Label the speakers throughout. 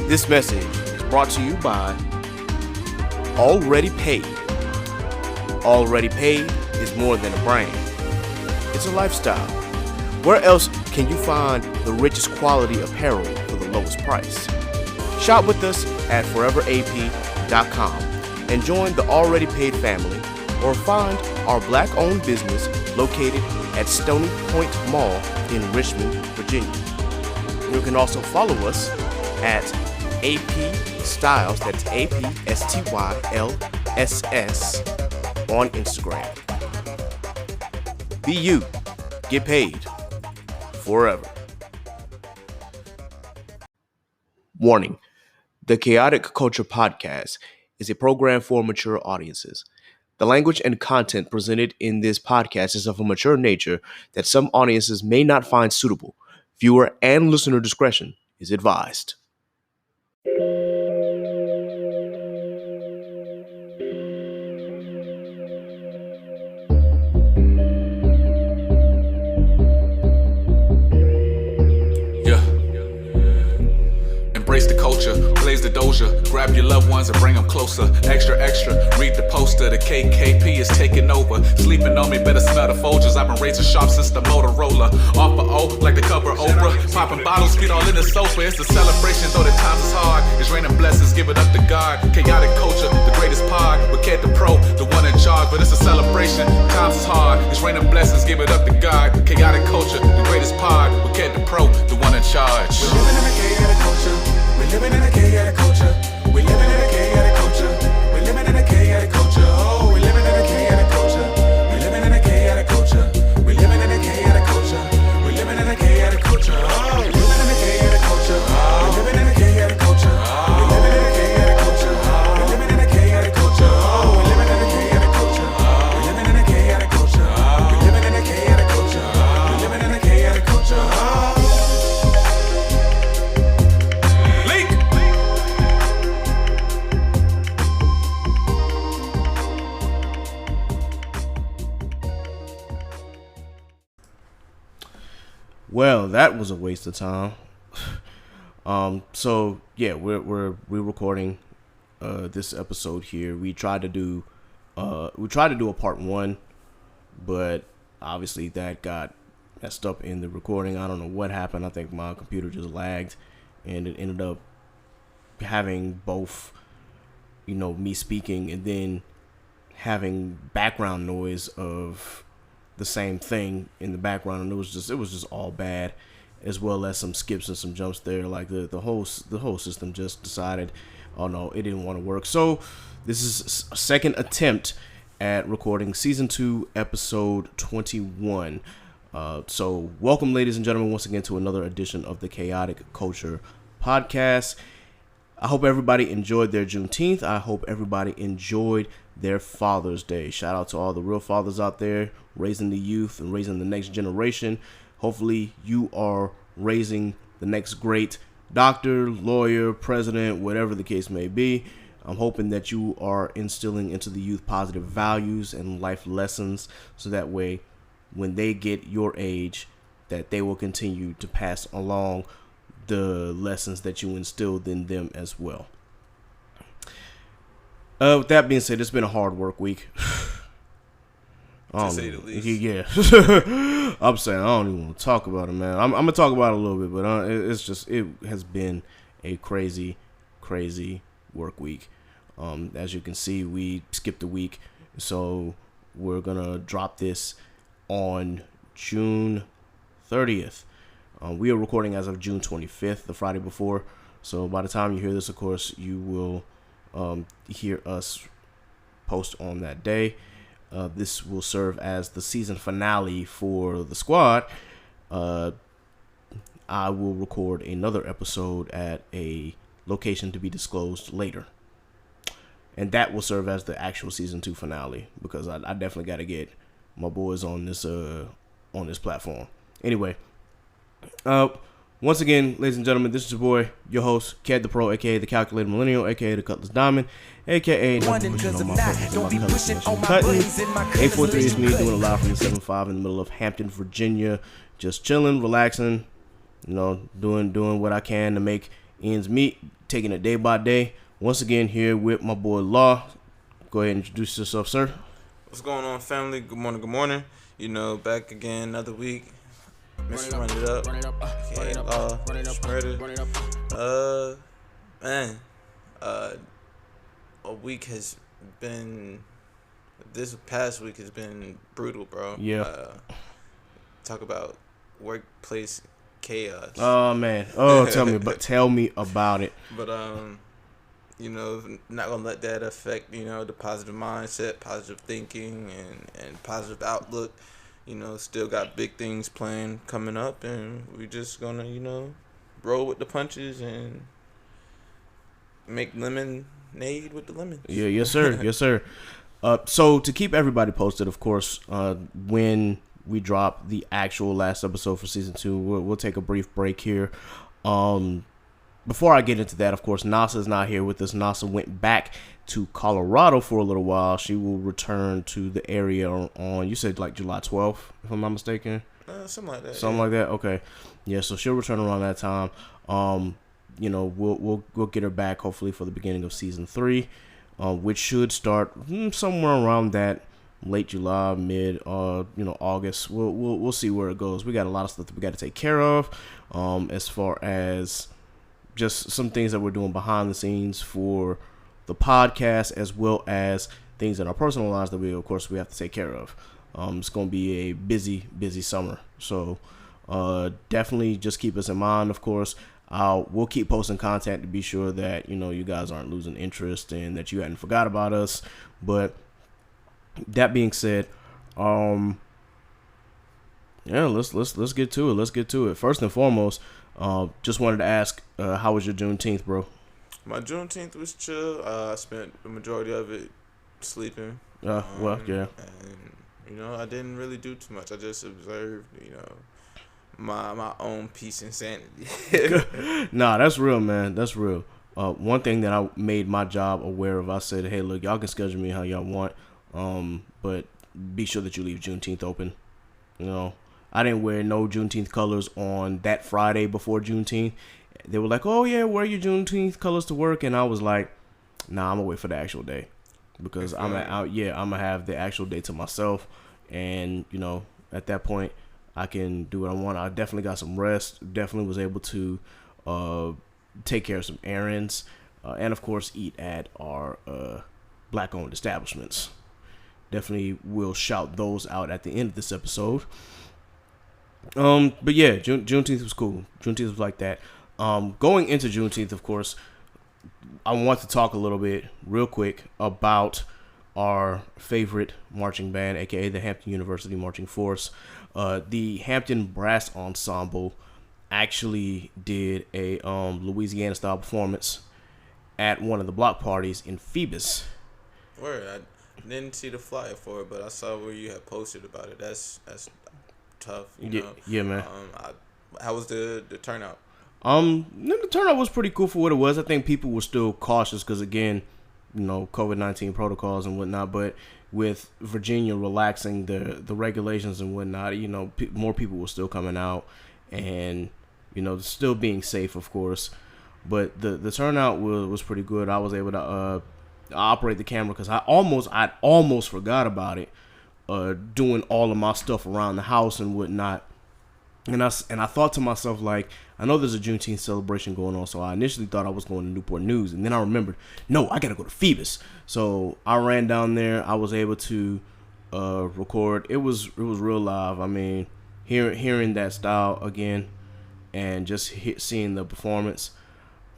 Speaker 1: This message is brought to you by Already Paid. Already Paid is more than a brand. It's a lifestyle. Where else can you find the richest quality apparel for the lowest price? Shop with us at foreverap.com and join the Already Paid family, or find our black-owned business located at Stony Point Mall in Richmond, Virginia. You can also follow us at AP Styles, that's APSTYLSS, on Instagram. Be you, get paid, forever. Warning: the Chaotic Culture Podcast is a program for mature audiences. The language and content presented in this podcast is of a mature nature that some audiences may not find suitable. Viewer and listener discretion is advised.
Speaker 2: Embrace the culture, blaze the doja, grab your loved ones and bring them closer. Extra, extra, read the poster, the KKP is taking over. Sleeping on me, better smell the Folgers. I've been razor sharp since the Motorola. Off for O, like the cover Oprah. Popping bottles, feet all in the sofa. It's a celebration, though the times is hard. It's raining blessings, give it up to God. Chaotic culture, the greatest pod. With Ked the Pro, the one in charge. But it's a celebration, times is hard. It's raining blessings, give it up to God. Chaotic culture, the greatest pod. With Ked the Pro, the one in charge.
Speaker 3: We're living in a chaotic culture. We're living in a chaotic culture. We're living in a chaotic culture. We're living in a chaotic culture. Oh, we're living in a chaotic culture. We're living in a chaotic culture. We're living in a chaotic culture. We're living in a chaotic culture. Oh, we're living in a chaotic culture. We're living in a chaotic culture. We're living in a chaotic culture. We're living in a chaotic culture. Oh, we're living in a chaotic culture. We're living in a chaotic culture. We're living in a chaotic culture. We're living in a chaotic culture.
Speaker 1: Well, that was a waste of time. So yeah, we're recording this episode here. We tried to do a part one, but obviously that got messed up in the recording. I don't know what happened. I think my computer just lagged, and it ended up having both, me speaking and then having background noise of the same thing in the background, and it was just all bad, as well as some skips and some jumps there. Like the whole system just decided, oh no, it didn't want to work. So this is a second attempt at recording season 2, episode 21. So welcome, ladies and gentlemen, once again to another edition of the Chaotic Culture Podcast. I hope everybody enjoyed their Juneteenth. I hope everybody enjoyed their Father's Day. Shout out to all the real fathers out there raising the youth and raising the next generation. Hopefully you are raising the next great doctor, lawyer, president, whatever the case may be. I'm hoping that you are instilling into the youth positive values and life lessons, so that way when they get your age, that they will continue to pass along the lessons that you instilled in them as well. With that being said, it's been a hard work week.
Speaker 2: To say the least.
Speaker 1: Yeah. I'm saying I don't even want to talk about it, man. I'm gonna talk about it a little bit, but it has been a crazy work week. As you can see, we skipped a week, so we're gonna drop this on June 30th. We are recording as of June 25th, the Friday before. So by the time you hear this, of course, you will hear us post on that day. This will serve as the season finale for the squad. I will record another episode at a location to be disclosed later, and that will serve as the actual season 2 finale, because I definitely got to get my boys on this platform. Anyway, once again, ladies and gentlemen, this is your boy, your host, Ked the Pro, aka the Calculated Millennial, aka the Cutlass Diamond, aka nothing pushing on my buttons and my colors cutting. 843 is me doing a live from the 7-5 in the middle of Hampton, Virginia, just chilling, relaxing, doing what I can to make ends meet, taking it day by day. Once again, here with my boy Law. Go ahead and introduce yourself, sir.
Speaker 4: What's going on, family? Good morning, good morning. You know, back again another week. Mr. Run It Up. Okay, Law, Murder. Man, a week has been, this past week has been brutal, bro.
Speaker 1: Yeah.
Speaker 4: Talk about workplace chaos.
Speaker 1: Oh man. Oh, tell me about it.
Speaker 4: But you know, not gonna let that affect, you know, the positive mindset, positive thinking, and positive outlook. You know, still got big things coming up, and we just gonna, you know, roll with the punches and make lemonade with the lemons.
Speaker 1: Yeah, yes sir, yes sir. So to keep everybody posted, of course, when we drop the actual last episode for season 2, we'll take a brief break here. Before I get into that, of course, Nasa's not here with us. Nasa went back to Colorado for a little while. She will return to the area on you said like July 12th, if I'm not mistaken.
Speaker 4: Something like that.
Speaker 1: Something like that. Okay, yeah. So she'll return around that time. You know, we'll get her back hopefully for the beginning of season 3, which should start somewhere around that late July, mid August. We'll see where it goes. We got a lot of stuff that we got to take care of, as far as just some things that we're doing behind the scenes for the podcast, as well as things in our personal lives that we have to take care of. It's going to be a busy summer. So definitely just keep us in mind, of course. We'll keep posting content to be sure that, you know, you guys aren't losing interest and that you hadn't forgot about us. But that being said, let's get to it. Let's get to it. First and foremost, just wanted to ask, how was your Juneteenth, bro?
Speaker 4: My Juneteenth was chill. I spent the majority of it sleeping.
Speaker 1: Yeah.
Speaker 4: And, you know, I didn't really do too much. I just observed, you know, my own peace and sanity.
Speaker 1: Nah, that's real, man. That's real. One thing that I made my job aware of, I said, hey, look, y'all can schedule me how y'all want, but be sure that you leave Juneteenth open. You know, I didn't wear no Juneteenth colors on that Friday before Juneteenth. They were like, oh, yeah, wear your Juneteenth colors to work. And I was like, nah, I'm going to wait for the actual day. Because I'm going to have the actual day to myself. And, you know, at that point, I can do what I want. I definitely got some rest. Definitely was able to take care of some errands. And, of course, eat at our Black-owned establishments. Definitely will shout those out at the end of this episode. But yeah, Juneteenth was cool. Juneteenth was like that. Going into Juneteenth, of course, I want to talk a little bit, real quick, about our favorite marching band, aka the Hampton University Marching Force. The Hampton Brass Ensemble actually did a Louisiana-style performance at one of the block parties in Phoebus.
Speaker 4: Word, I didn't see the flyer for it, but I saw where you had posted about it. That's tough, you know.
Speaker 1: Yeah, man.
Speaker 4: How was the turnout?
Speaker 1: The turnout was pretty cool for what it was. I think people were still cautious because, again, you know, COVID-19 protocols and whatnot. But with Virginia relaxing the regulations and whatnot, you know, more people were still coming out and, you know, still being safe, of course. But the turnout was pretty good. I was able to operate the camera because I almost forgot about it, doing all of my stuff around the house and whatnot. And I thought to myself, like, I know there's a Juneteenth celebration going on, so I initially thought I was going to Newport News, and then I remembered, no, I got to go to Phoebus. So I ran down there. I was able to record. It was real live. I mean, hearing that style again, and just seeing the performance,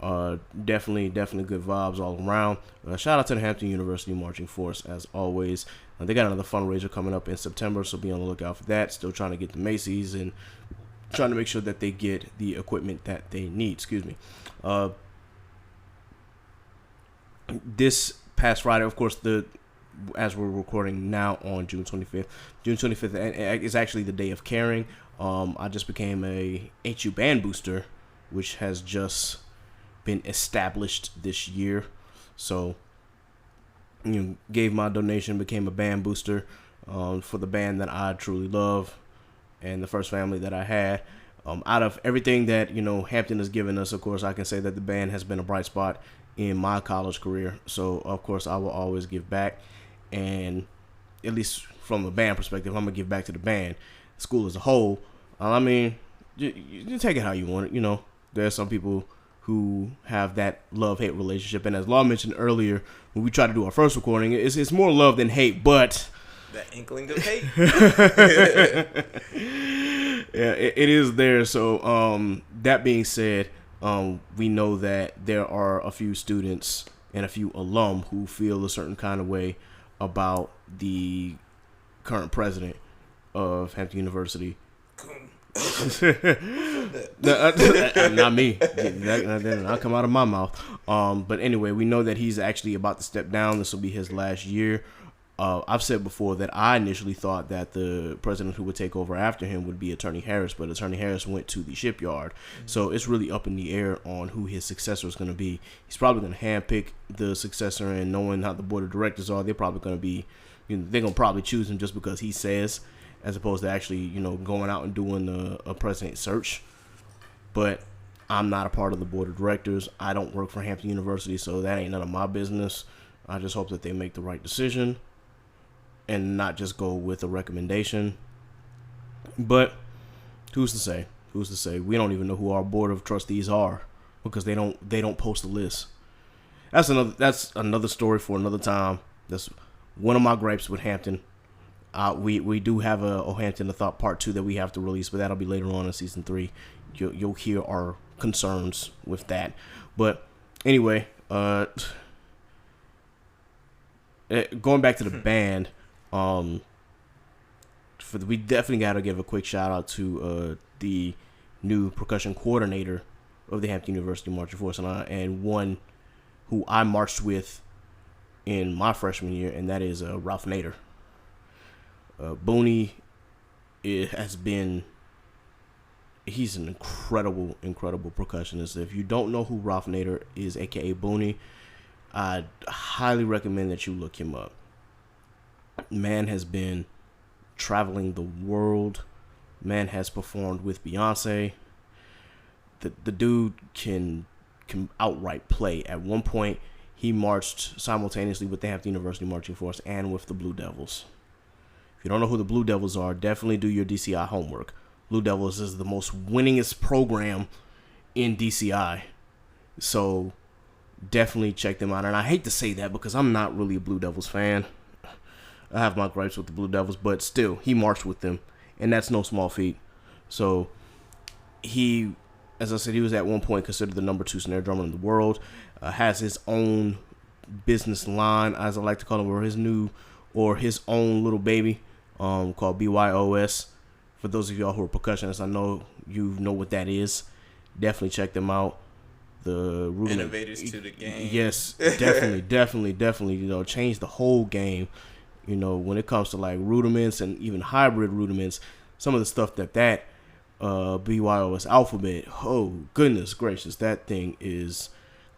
Speaker 1: definitely good vibes all around. Shout out to the Hampton University Marching Force, as always. They got another fundraiser coming up in September, so be on the lookout for that. Still trying to get the Macy's and trying to make sure that they get the equipment that they need. This past Friday, of course, as we're recording now on June 25th. June 25th is actually the day of caring. I just became a HU band booster, which has just been established this year. So, you know, gave my donation, became a band booster for the band that I truly love and the first family that I had. Out of everything that Hampton has given us, of course, I can say that the band has been a bright spot in my college career. So of course, I will always give back, and at least from a band perspective, I'm gonna give back to the band, school as a whole. I mean, you take it how you want it. There are some people who have that love-hate relationship, and as Law mentioned earlier, when we tried to do our first recording, it's more love than hate, but
Speaker 4: that inkling of hate.
Speaker 1: Yeah, it is there. So that being said, we know that there are a few students and a few alum who feel a certain kind of way about the current president of Hampton University. Not me. That did not come out of my mouth. But anyway, we know that he's actually about to step down. This will be his last year. I've said before that I initially thought that the president who would take over after him would be Attorney Harris, but Attorney Harris went to the shipyard. Mm-hmm. So it's really up in the air on who his successor is going to be. He's probably going to handpick the successor, and knowing how the board of directors are, they're probably going to be, they're going to probably choose him just because he says, as opposed to actually, going out and doing a president search. But I'm not a part of the board of directors. I don't work for Hampton University, so that ain't none of my business. I just hope that they make the right decision and not just go with a recommendation. But who's to say? Who's to say? We don't even know who our board of trustees are because they don't post a list. That's another story for another time. That's one of my gripes with Hampton. We do have a Hampton the Thought Part 2 that we have to release, but that'll be later on in season 3. You'll hear our concerns with that. But anyway, going back to the band. We definitely got to give a quick shout out to the new percussion coordinator of the Hampton University Marching Force, and one who I marched with in my freshman year, and that is Ralph Nader. Booney he's an incredible percussionist. If you don't know who Ralph Nader is, aka Booney, I highly recommend that you look him up. Man has been traveling the world. Man has performed with Beyonce. The dude can outright play. At one point, he marched simultaneously with the Hampton University Marching Force and with the Blue Devils. If you don't know who the Blue Devils are, definitely do your DCI homework. Blue Devils is the most winningest program in DCI. So definitely check them out. And I hate to say that because I'm not really a Blue Devils fan. I have my gripes with the Blue Devils, but still, he marched with them, and that's no small feat. So he, as I said, he was at one point considered the number 2 snare drummer in the world. Has his own business line, as I like to call him, or his own little baby, called BYOS. For those of y'all who are percussionists, I know you know what that is. Definitely check them out. The
Speaker 4: innovators to the game.
Speaker 1: Yes, definitely. Change the whole game. When it comes to like rudiments and even hybrid rudiments, some of the stuff that BYOS alphabet, oh goodness gracious, that thing is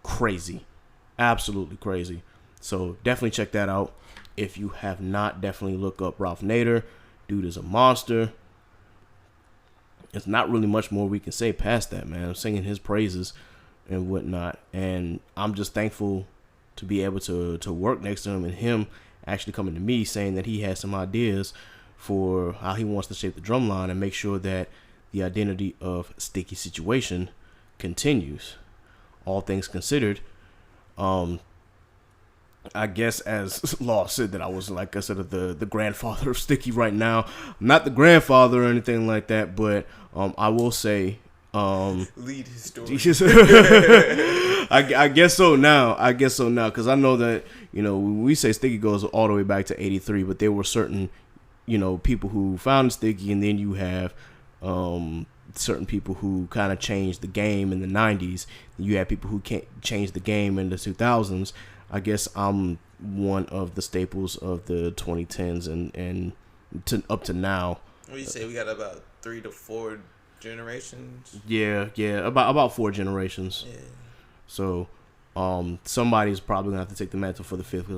Speaker 1: crazy, absolutely crazy. So definitely check that out. If you have not, definitely look up Ralph Nader. Dude is a monster. It's not really much more we can say past that, man. I'm singing his praises and whatnot, and I'm just thankful to be able to work next to him, and him actually coming to me saying that he has some ideas for how he wants to shape the drum line and make sure that the identity of Sticky Situation continues. All things considered, I guess as Law said that I was, like I said, the grandfather of Sticky right now. I'm not the grandfather or anything like that, but I will say
Speaker 4: lead his story.
Speaker 1: I guess so now because I know that when we say Sticky goes all the way back to 83, but there were certain people who found Sticky, and then you have certain people who kind of changed the game in the 90s. You have people who can't change the game in the 2000s. I guess I'm one of the staples of the 2010s and up to now.
Speaker 4: What do you say? We got about 3 to 4 generations.
Speaker 1: Yeah, about 4 generations.
Speaker 4: Yeah.
Speaker 1: So, somebody's probably gonna have to take the mantle for the 5th.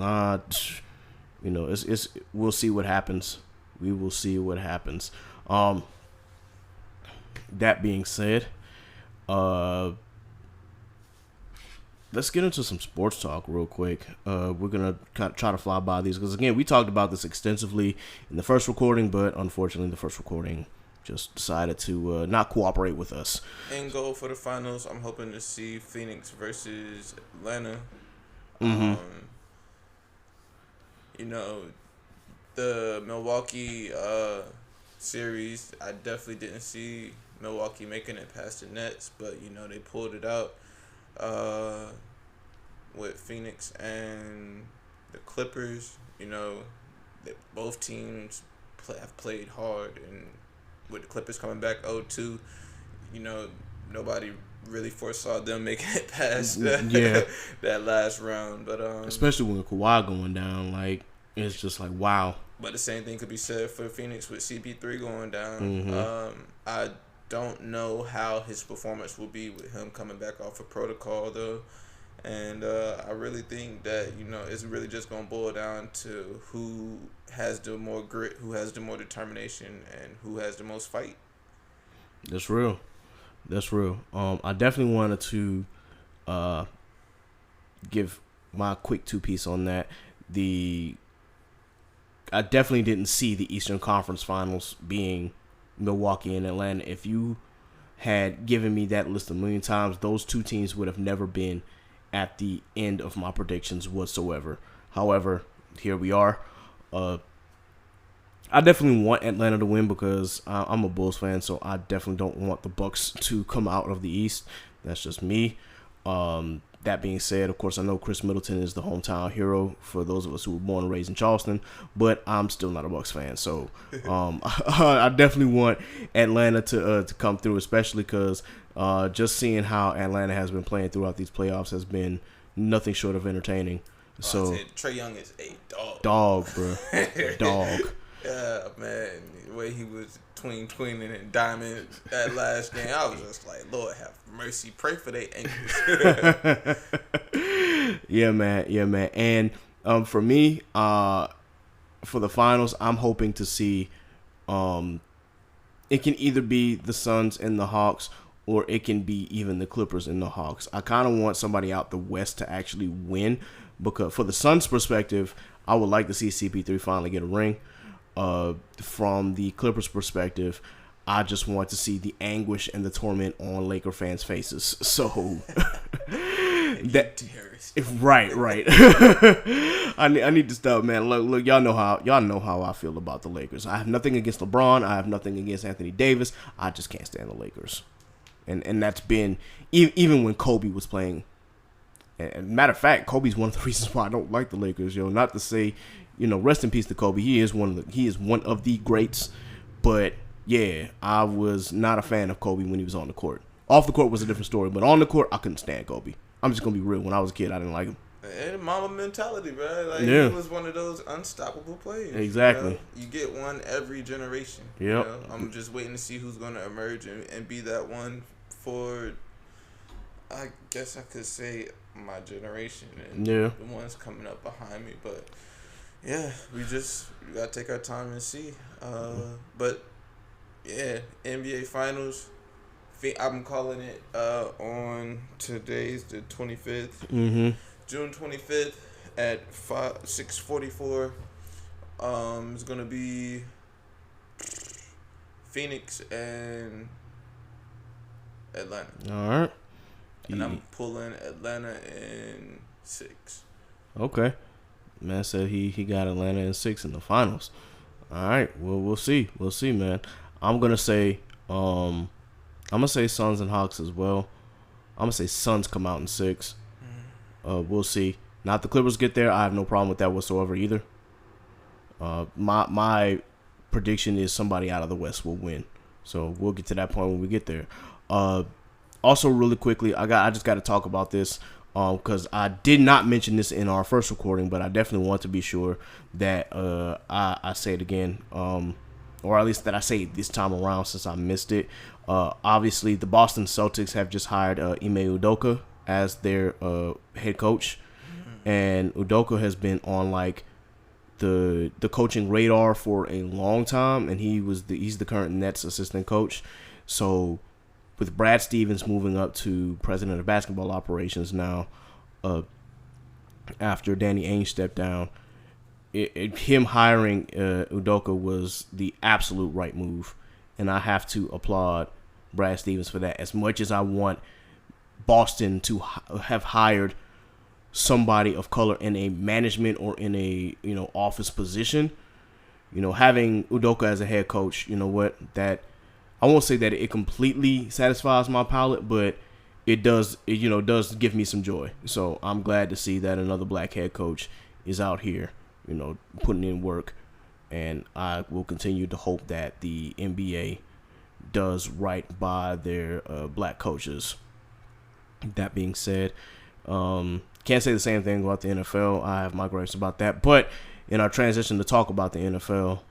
Speaker 1: It's we'll see what happens. We will see what happens. that being said, let's get into some sports talk real quick. We're going to try to fly by these because, again, we talked about this extensively in the first recording, but unfortunately the first recording just decided to not cooperate with us.
Speaker 4: End goal for the finals, I'm hoping to see Phoenix versus Atlanta.
Speaker 1: Mm-hmm.
Speaker 4: You know, the Milwaukee series, I definitely didn't see Milwaukee making it past the Nets, but, you know, they pulled it out. With Phoenix and the Clippers, you know, both teams have played hard, and with the Clippers coming back 0-2, you know, nobody really foresaw them making it past that last round. But
Speaker 1: especially when Kawhi going down, like, it's just like, wow.
Speaker 4: But the same thing could be said for Phoenix with CP3 going down.
Speaker 1: Mm-hmm.
Speaker 4: I don't know how his performance will be with him coming back off of protocol, though. And I really think that, you know, it's really just going to boil down to who has the more grit, who has the more determination, and who has the most fight.
Speaker 1: That's real. I definitely wanted to give my quick two-piece on that. I definitely didn't see the Eastern Conference Finals being Milwaukee and Atlanta. If you had given me that list a million times, those two teams would have never been at the end of my predictions whatsoever. However, here we are. I definitely want Atlanta to win because I'm a Bulls fan, so I definitely don't want the Bucks to come out of the East. That's just me. That being said, of course, I know Chris Middleton is the hometown hero for those of us who were born and raised in Charleston, but I'm still not a Bucks fan. So I definitely want Atlanta to come through, especially because just seeing how Atlanta has been playing throughout these playoffs has been nothing short of entertaining. So
Speaker 4: Trae Young is a dog.
Speaker 1: Dog, bro. Dog.
Speaker 4: Yeah, man. The way he was tweening and diamond that last game, I was just like, Lord have mercy. Pray for their ankles.
Speaker 1: Yeah, man. And for me, for the finals, I'm hoping to see it can either be the Suns and the Hawks, or it can be even the Clippers and the Hawks. I kind of want somebody out the West to actually win, because for the Suns' perspective, I would like to see CP3 finally get a ring. From the Clippers' perspective, I just want to see the anguish and the torment on Laker fans' faces. So that right. I need to stop, man. Look, y'all know how I feel about the Lakers. I have nothing against LeBron. I have nothing against Anthony Davis. I just can't stand the Lakers, and that's been even when Kobe was playing. And matter of fact, Kobe's one of the reasons why I don't like the Lakers. Not to say, rest in peace to Kobe. He is one of the greats. But yeah, I was not a fan of Kobe when he was on the court. Off the court was a different story, but on the court, I couldn't stand Kobe. I'm just gonna be real. When I was a kid, I didn't like him.
Speaker 4: And mama mentality, bro. Like,
Speaker 1: yeah.
Speaker 4: He was one of those unstoppable players.
Speaker 1: Exactly.
Speaker 4: You get one every generation.
Speaker 1: Yep.
Speaker 4: I'm just waiting to see who's gonna emerge and be that one for, I guess I could say, my generation and the ones coming up behind me. But yeah, we gotta take our time and see. But yeah, NBA Finals. I'm calling it on today's the 25th, June 25th at 6:44. It's gonna be Phoenix and Atlanta.
Speaker 1: All right.
Speaker 4: And I'm pulling Atlanta in 6.
Speaker 1: Okay. Man said he got Atlanta in 6 in the finals. All right. Well, we'll see. We'll see, man. I'm gonna say Suns and Hawks as well. I'm gonna say Suns come out in 6. We'll see. Now if the Clippers get there, I have no problem with that whatsoever either. My prediction is somebody out of the West will win. So we'll get to that point when we get there. Also, really quickly, I just got to talk about this because I did not mention this in our first recording, but I definitely want to be sure that I say it again, or at least that I say it this time around since I missed it. Obviously, the Boston Celtics have just hired Ime Udoka as their head coach, and Udoka has been on like the coaching radar for a long time, and he's the current Nets assistant coach. So with Brad Stevens moving up to president of basketball operations now, after Danny Ainge stepped down, him hiring Udoka was the absolute right move, and I have to applaud Brad Stevens for that. As much as I want Boston to have hired somebody of color in a management or in a office position, having Udoka as a head coach, that I won't say that it completely satisfies my palate, but it does give me some joy. So I'm glad to see that another black head coach is out here, putting in work, and I will continue to hope that the NBA does right by their black coaches. That being said, can't say the same thing about the NFL. I have my gripes about that, but in our transition to talk about the NFL,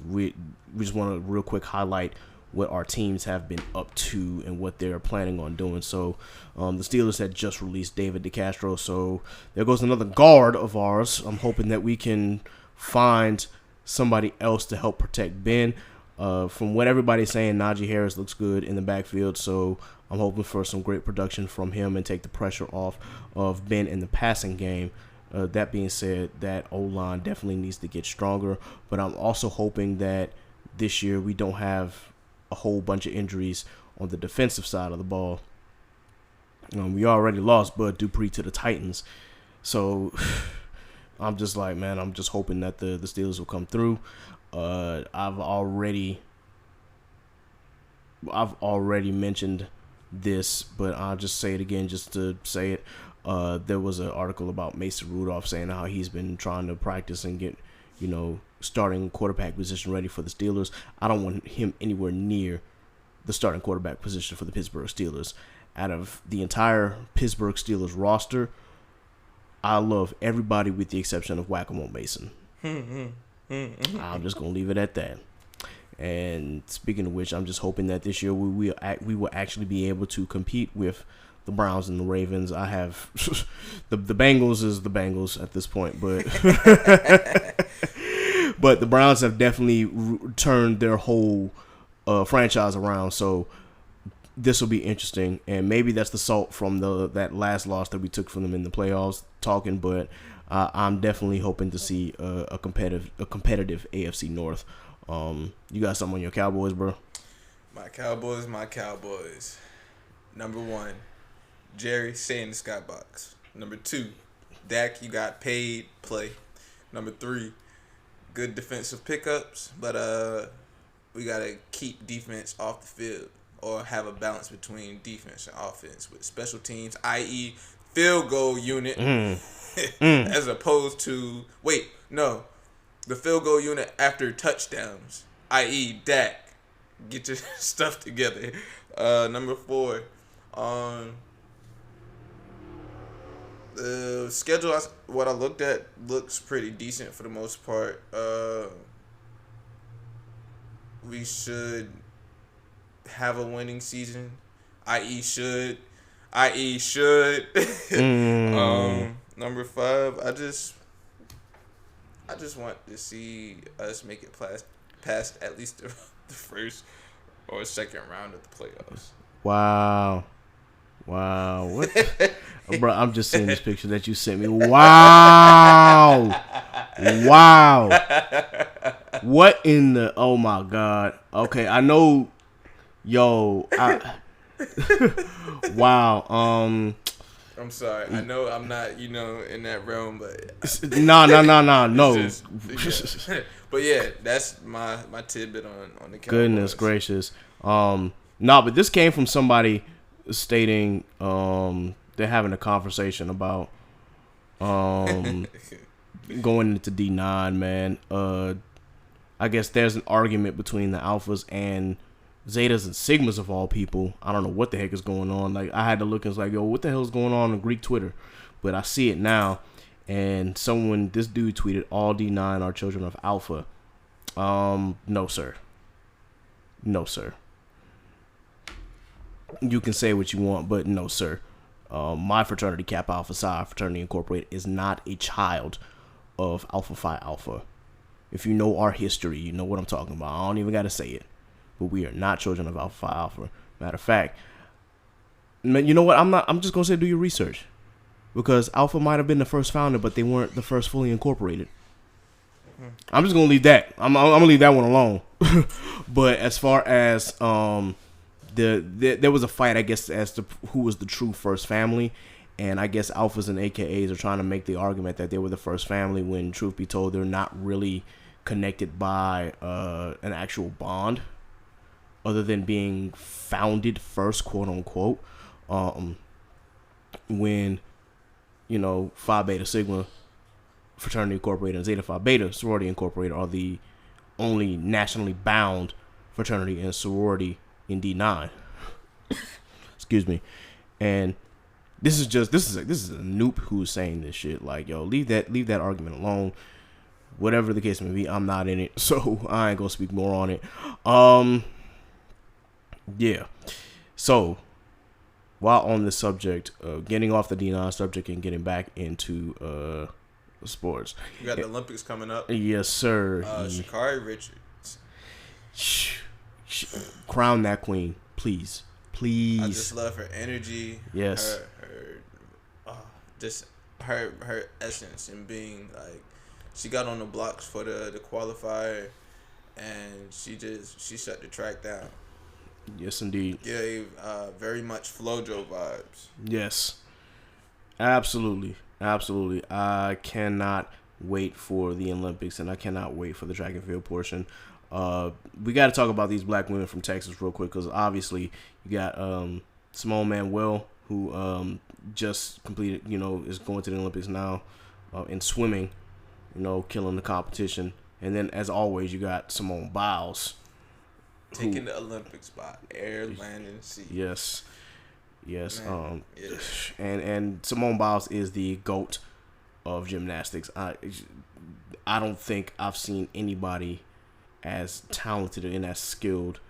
Speaker 1: we just want to real quick highlight what our teams have been up to and what they're planning on doing. So the Steelers had just released David DeCastro, so there goes another guard of ours. I'm hoping that we can find somebody else to help protect Ben. From what everybody's saying, Najee Harris looks good in the backfield, so I'm hoping for some great production from him and take the pressure off of Ben in the passing game. That being said, that O-line definitely needs to get stronger, but I'm also hoping that this year we don't have a whole bunch of injuries on the defensive side of the ball. We already lost Bud Dupree to the Titans, so I'm just like, man, I'm just hoping that the Steelers will come through. I've already mentioned this, but I'll just say it again just to say it. There was an article about Mason Rudolph saying how he's been trying to practice and get, starting quarterback position ready for the Steelers. I don't want him anywhere near the starting quarterback position for the Pittsburgh Steelers. Out of the entire Pittsburgh Steelers roster, I love everybody with the exception of Whack-A-Mole Mason. I'm just going to leave it at that. And speaking of which, I'm just hoping that this year we will actually be able to compete with the Browns and the Ravens. I have the Bengals is the Bengals at this point, but but the Browns have definitely turned their whole franchise around. So this will be interesting, and maybe that's the salt from that last loss that we took from them in the playoffs. Talking, but I'm definitely hoping to see a competitive AFC North. You got something on your Cowboys, bro?
Speaker 4: My Cowboys. Number 1, Jerry, stay in the skybox. Number 2, Dak, you got paid, play. Number 3, good defensive pickups, but we gotta keep defense off the field or have a balance between defense and offense with special teams, i.e. field goal unit, as opposed to the field goal unit after touchdowns, i.e. Dak. Get your stuff together. Number 4, the schedule, what I looked at, looks pretty decent for the most part. We should have a winning season, i.e. should. Number 5, I just want to see us make it past at least the first or second round of the playoffs.
Speaker 1: Wow. What? Bro, I'm just seeing this picture that you sent me. Wow. What in the... Oh, my God. Okay, I know... Wow.
Speaker 4: I'm sorry. I know I'm not, in that realm, but...
Speaker 1: No.
Speaker 4: But yeah, that's my tidbit on the Cowboys.
Speaker 1: Goodness gracious. But this came from somebody stating they're having a conversation about going into D9, man. I guess there's an argument between the Alphas and Zetas and Sigmas of all people. I don't know what the heck is going on. Like, I had to look and it's like, what the hell is going on Greek Twitter? But I see it now. And this dude tweeted, all D9 are children of Alpha. No, sir. You can say what you want, but no, sir. My fraternity, Kappa Alpha Psi Fraternity Incorporated, is not a child of Alpha Phi Alpha. If you know our history, you know what I'm talking about. I don't even got to say it. But we are not children of Alpha Phi Alpha. Matter of fact, you know what? I'm just gonna say do your research, because Alpha might have been the first founder, but they weren't the first fully incorporated. I'm just gonna leave that. I'm gonna leave that one alone. But as far as there was a fight, I guess, as to who was the true first family, and I guess Alphas and AKAs are trying to make the argument that they were the first family, when truth be told, they're not really connected by an actual bond, other than being founded first, quote unquote. When Phi Beta Sigma Fraternity Incorporated and Zeta Phi Beta Sorority Incorporated are the only nationally bound fraternity and sorority in D9. Excuse me. And this is a noob who's saying this shit. Like, yo, leave that argument alone. Whatever the case may be, I'm not in it, so I ain't gonna speak more on it. Yeah. So, while on this subject, getting off the D9 subject and getting back into sports.
Speaker 4: You got the Olympics coming up.
Speaker 1: Yes, sir.
Speaker 4: Sha'Carri Richards.
Speaker 1: Crown that queen, please.
Speaker 4: I just love her energy.
Speaker 1: Yes.
Speaker 4: Her essence and being like, she got on the blocks for the qualifier, and she shut the track down.
Speaker 1: Yes, indeed.
Speaker 4: Gave very much FloJo vibes.
Speaker 1: Yes, absolutely. I cannot wait for the Olympics, and I cannot wait for the track and field portion. We got to talk about these black women from Texas real quick, because obviously you got Simone Manuel, who just completed, is going to the Olympics now in swimming, killing the competition. And then, as always, you got Simone Biles,
Speaker 4: taking the Olympics by air, land, and sea.
Speaker 1: Yes.
Speaker 4: Man,
Speaker 1: And Simone Biles is the GOAT of gymnastics. I don't think I've seen anybody as talented and as skilled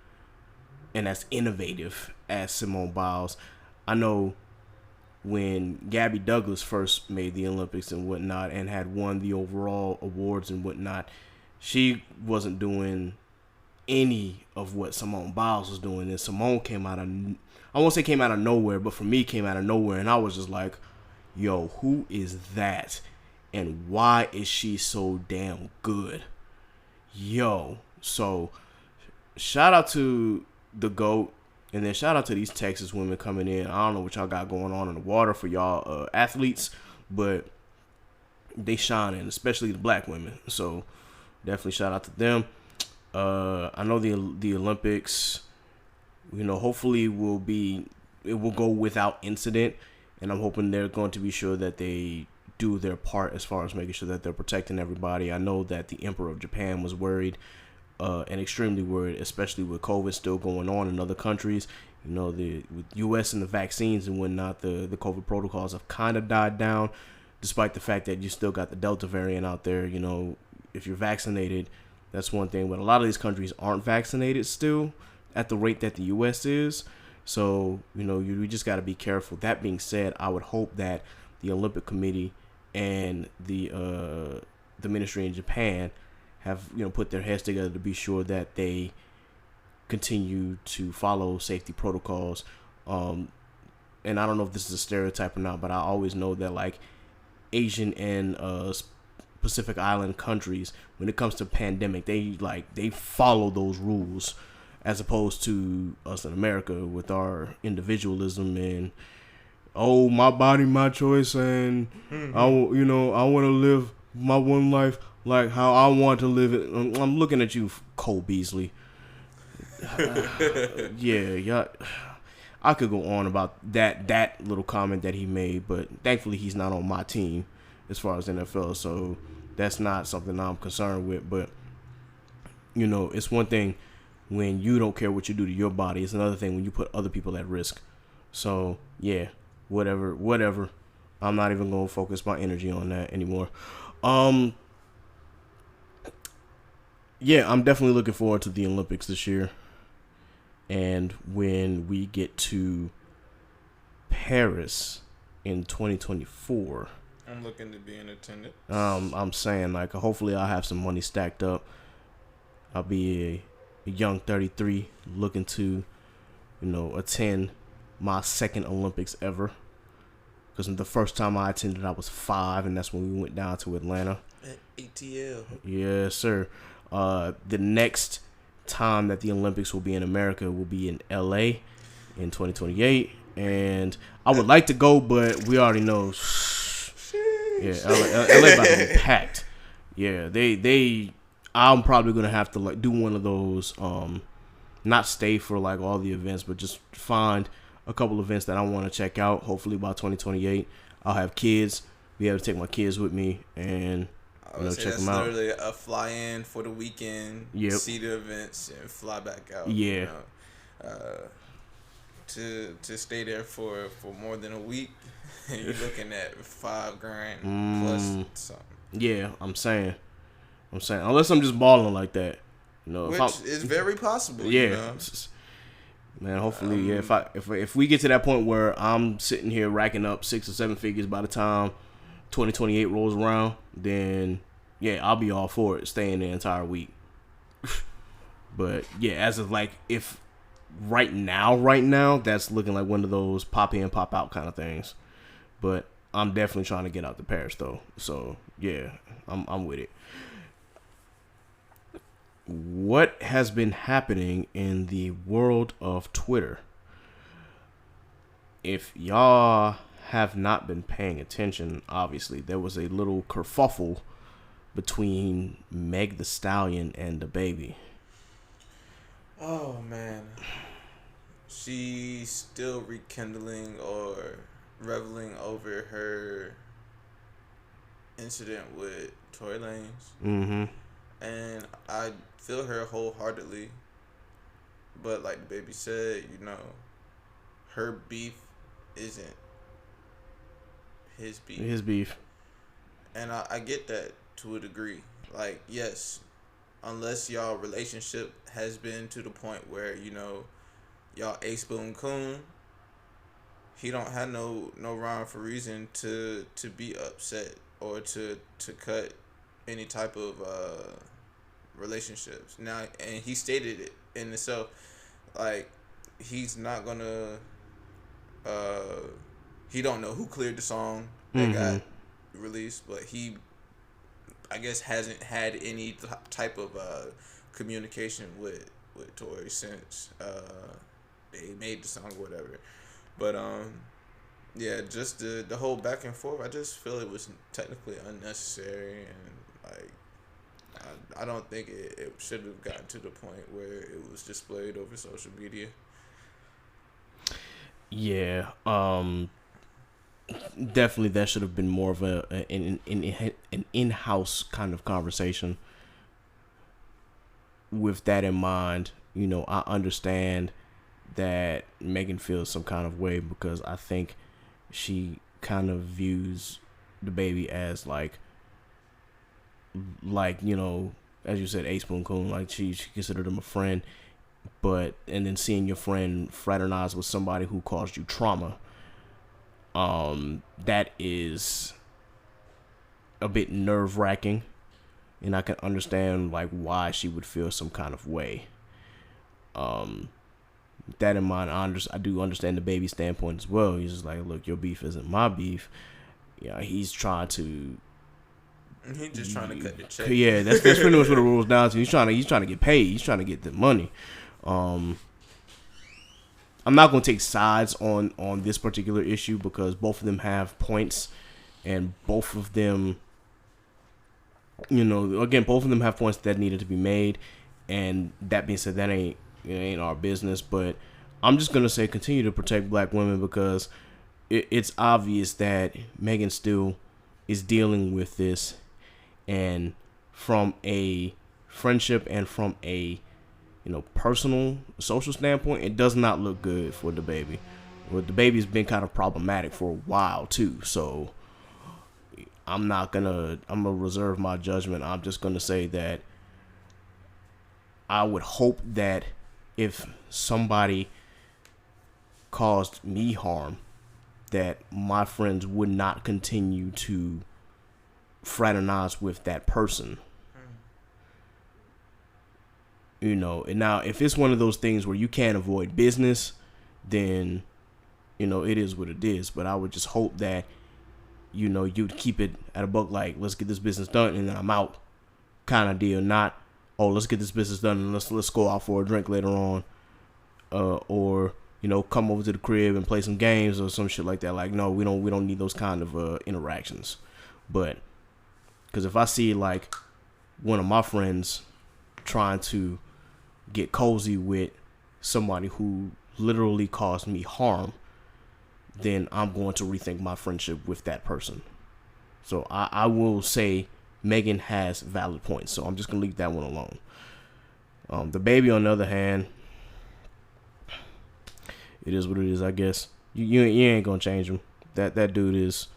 Speaker 1: and as innovative as Simone Biles. I know when Gabby Douglas first made the Olympics and whatnot and had won the overall awards and whatnot, she wasn't doing any of what Simone Biles was doing. And Simone came out of, I won't say came out of nowhere, but for me came out of nowhere. And I was just like, yo, who is that? And why is she so damn good? Yo, so shout out to the GOAT, and then shout out to these Texas women coming in. I don't know what y'all got going on in the water for y'all athletes, but they shining, especially the black women. So definitely shout out to them. I know the Olympics, hopefully it will go without incident, and I'm hoping they're going to be sure that they do their part as far as making sure that they're protecting everybody. I know that the Emperor of Japan was worried, and extremely worried, especially with COVID still going on in other countries. With U.S. and the vaccines and whatnot, the COVID protocols have kind of died down, despite the fact that you still got the Delta variant out there. If you're vaccinated, that's one thing, but a lot of these countries aren't vaccinated still at the rate that the U.S. is. So, we just got to be careful. That being said, I would hope that the Olympic Committee and the ministry in Japan have put their heads together to be sure that they continue to follow safety protocols. And I don't know if this is a stereotype or not, but I always know that like Asian and Pacific Island countries, when it comes to pandemic, they follow those rules, as opposed to us in America with our individualism and my body, my choice, and I want to live my one life like how I want to live it. I'm looking at you, Cole Beasley. Yeah. I could go on about that little comment that he made, but thankfully he's not on my team as far as NFL, so that's not something I'm concerned with. But it's one thing when you don't care what you do to your body. It's another thing when you put other people at risk. So yeah, whatever. I'm not even gonna focus my energy on that anymore. Yeah, I'm definitely looking forward to the Olympics this year. And when we get to Paris in 2024,
Speaker 4: I'm looking to be in attendance.
Speaker 1: I'm saying, like, hopefully I'll have some money stacked up. I'll be a young 33 looking to, attend my second Olympics ever. Because the first time I attended, I was 5, and that's when we went down to Atlanta.
Speaker 4: At ATL.
Speaker 1: Yes, sir. The next time that the Olympics will be in America will be in LA in 2028. And I would like to go, but we already know. Yeah, LA about to be packed. Yeah, I'm probably gonna have to like do one of those. Not stay for like all the events, but just find a couple events that I want to check out. Hopefully by 2028, I'll have kids. Be able to take my kids with me and check them out.
Speaker 4: Literally a fly in for the weekend, see the events, and fly back out.
Speaker 1: Yeah.
Speaker 4: To stay there for more than a week, you're looking at $5,000 plus something.
Speaker 1: Yeah, I'm saying, unless I'm just balling like that,
Speaker 4: which is very possible.
Speaker 1: Yeah, man. Hopefully, if we get to that point where I'm sitting here racking up 6 or 7 figures by the time 2028 rolls around, then I'll be all for it, staying the entire week. But as of like, if right now, that's looking like one of those pop in, pop out kind of things. But I'm definitely trying to get out to Paris though. So I'm with it. What has been happening in the world of Twitter? If y'all have not been paying attention, obviously there was a little kerfuffle between Meg the Stallion and the baby.
Speaker 4: Oh man, she's still rekindling or reveling over her incident with Tory Lanez. And I feel her wholeheartedly. But like the baby said, her beef isn't his beef.
Speaker 1: His beef.
Speaker 4: And I get that to a degree. Like, yes, unless y'all relationship has been to the point where, y'all ace boom coon, he don't have no rhyme for reason to be upset or to cut any type of relationships. Now, and he stated it in itself, like, he's not gonna he don't know who cleared the song that got released, but he, I guess, hasn't had any type of communication with Tory since they made the song or whatever. But just the whole back and forth, I just feel it was technically unnecessary, and like I don't think it should have gotten to the point where it was displayed over social media.
Speaker 1: Yeah, definitely that should have been more of an in-house kind of conversation. With that in mind, I understand that Megan feels some kind of way because I think she kind of views the baby as like as you said, ace boom coon, like she considered him a friend, and then seeing your friend fraternize with somebody who caused you trauma, that is a bit nerve-wracking, and I can understand like why she would feel some kind of way. That in mind, I do understand the baby's standpoint as well. He's just like, look, your beef isn't my beef. He's trying to.
Speaker 4: He's just trying to cut the check.
Speaker 1: Yeah, that's pretty much what it rolls down to. He's trying to get paid. He's trying to get the money. I'm not going to take sides on this particular issue because both of them have points, and both of them, both of them have points that needed to be made. And that being said, that ain't our business. But I'm just gonna say, continue to protect black women because it's obvious that Megan still is dealing with this, and from a friendship and from a personal social standpoint, it does not look good for the baby. Well, the baby's been kind of problematic for a while too, so I'm gonna reserve my judgment. I'm just gonna say that I would hope that if somebody caused me harm, that my friends would not continue to fraternize with that person. And now if it's one of those things where you can't avoid business, then, it is what it is. But I would just hope that, you'd keep it at a buck, like, let's get this business done and then I'm out kind of deal. Not, oh, let's get this business done and let's go out for a drink later on. Or, come over to the crib and play some games or some shit like that. Like, no, we don't need those kind of interactions. But, because if I see, like, one of my friends trying to get cozy with somebody who literally caused me harm, then I'm going to rethink my friendship with that person. So I will say Megan has valid points. So I'm just going to leave that one alone. The baby, on the other hand, it is what it is, I guess. You ain't going to change him. That dude is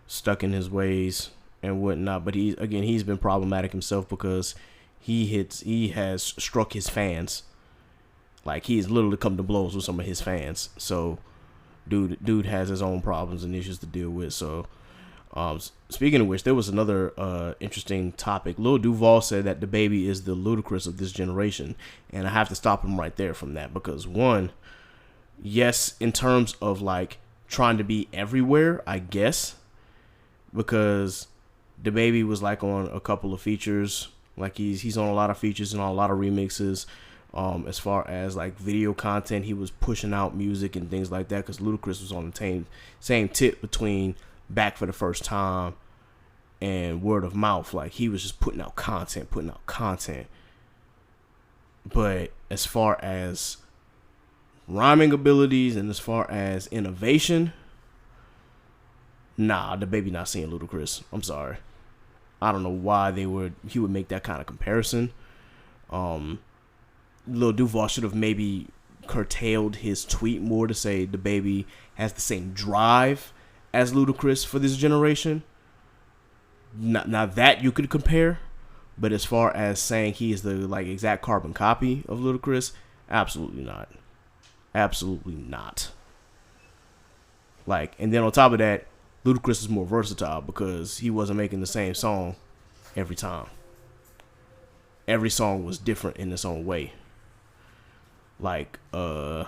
Speaker 1: stuck in his ways and whatnot. But he's been problematic himself because he has struck his fans. Like, he's literally come to blows with some of his fans. So dude has his own problems and issues to deal with. So speaking of which, there was another interesting topic. Lil Duval said that the baby is the Ludacris of this generation, and I have to stop him right there from that, because one, yes, in terms of like trying to be everywhere, I guess, because the baby was like on a couple of features, like he's on a lot of features and on a lot of remixes. As far as like video content, he was pushing out music and things like that, because Ludacris was on the same tip between Back for the First Time and Word of Mouth. Like, he was just putting out content. But as far as rhyming abilities and as far as innovation, nah, the baby not seeing Ludacris. I'm sorry. I don't know why he would make that kind of comparison. Lil Duval should have maybe curtailed his tweet more to say the baby has the same drive as Ludacris for this generation. Now that you could compare, but as far as saying he is the like exact carbon copy of Ludacris, absolutely not. Absolutely not. Like, and then on top of that, Ludacris is more versatile because he wasn't making the same song every time. Every song was different in its own way. Like, Southern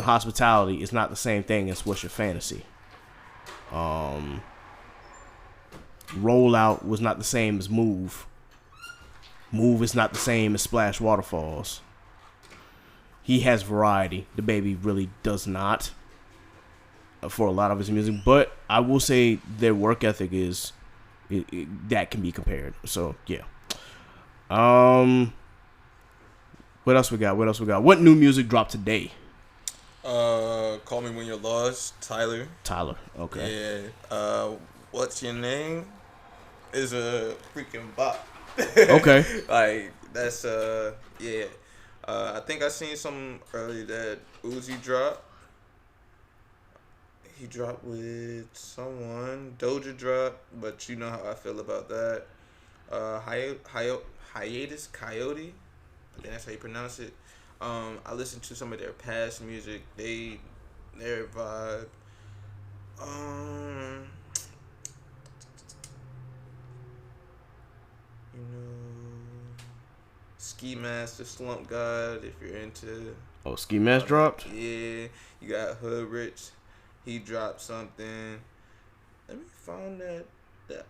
Speaker 1: Hospitality is not the same thing as What's Your Fantasy. Rollout was not the same as Move. Move is not the same as Splash Waterfalls. He has variety. The baby really does not for a lot of his music. But I will say their work ethic is that can be compared. So, yeah. What else we got? What new music dropped today?
Speaker 4: Call Me When You're Lost, Tyler.
Speaker 1: Okay.
Speaker 4: Yeah. What's Your Name is a freaking bop.
Speaker 1: Okay.
Speaker 4: Like, that's yeah. I think I seen some earlier that Uzi dropped. He dropped with someone. Doja dropped, but you know how I feel about that. Hiatus Coyote, I think that's how you pronounce it. I listened to some of their past music. Their vibe. You know, Ski Mask, Slump God, if you're into.
Speaker 1: Oh, Ski Mask dropped?
Speaker 4: Yeah. You got Hood Rich. He dropped something. Let me find that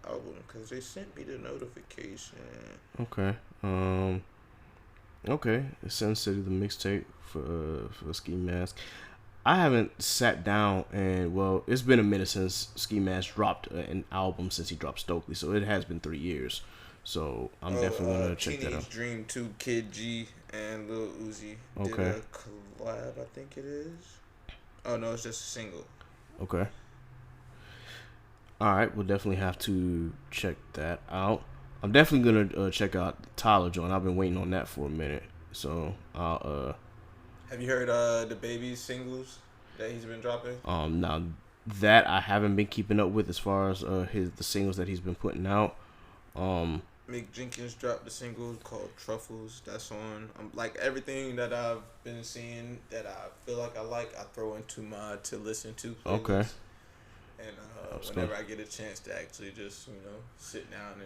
Speaker 4: album, because they sent me the notification.
Speaker 1: Okay. Okay. Sin City, the mixtape for Ski Mask. I haven't sat down and, well, it's been a minute since Ski Mask dropped an album since he dropped Stokely, so it has been 3 years. So I'm definitely gonna check that out.
Speaker 4: Teenage Dream 2, Kid G and Lil Uzi did a collab, I think it is. Oh no, it's just a single.
Speaker 1: Okay. All right, we'll definitely have to check that out. I'm definitely gonna check out Tyler Joint. I've been waiting on that for a minute, so I'll.
Speaker 4: Have you heard the Baby's singles that he's been dropping?
Speaker 1: Now that I haven't been keeping up with as far as the singles that he's been putting out.
Speaker 4: Mick Jenkins dropped a single called Truffles. That's on like everything that I've been seeing that I feel like I like, I throw into my to listen to playlist. Okay. And whenever I get a chance to actually just, sit down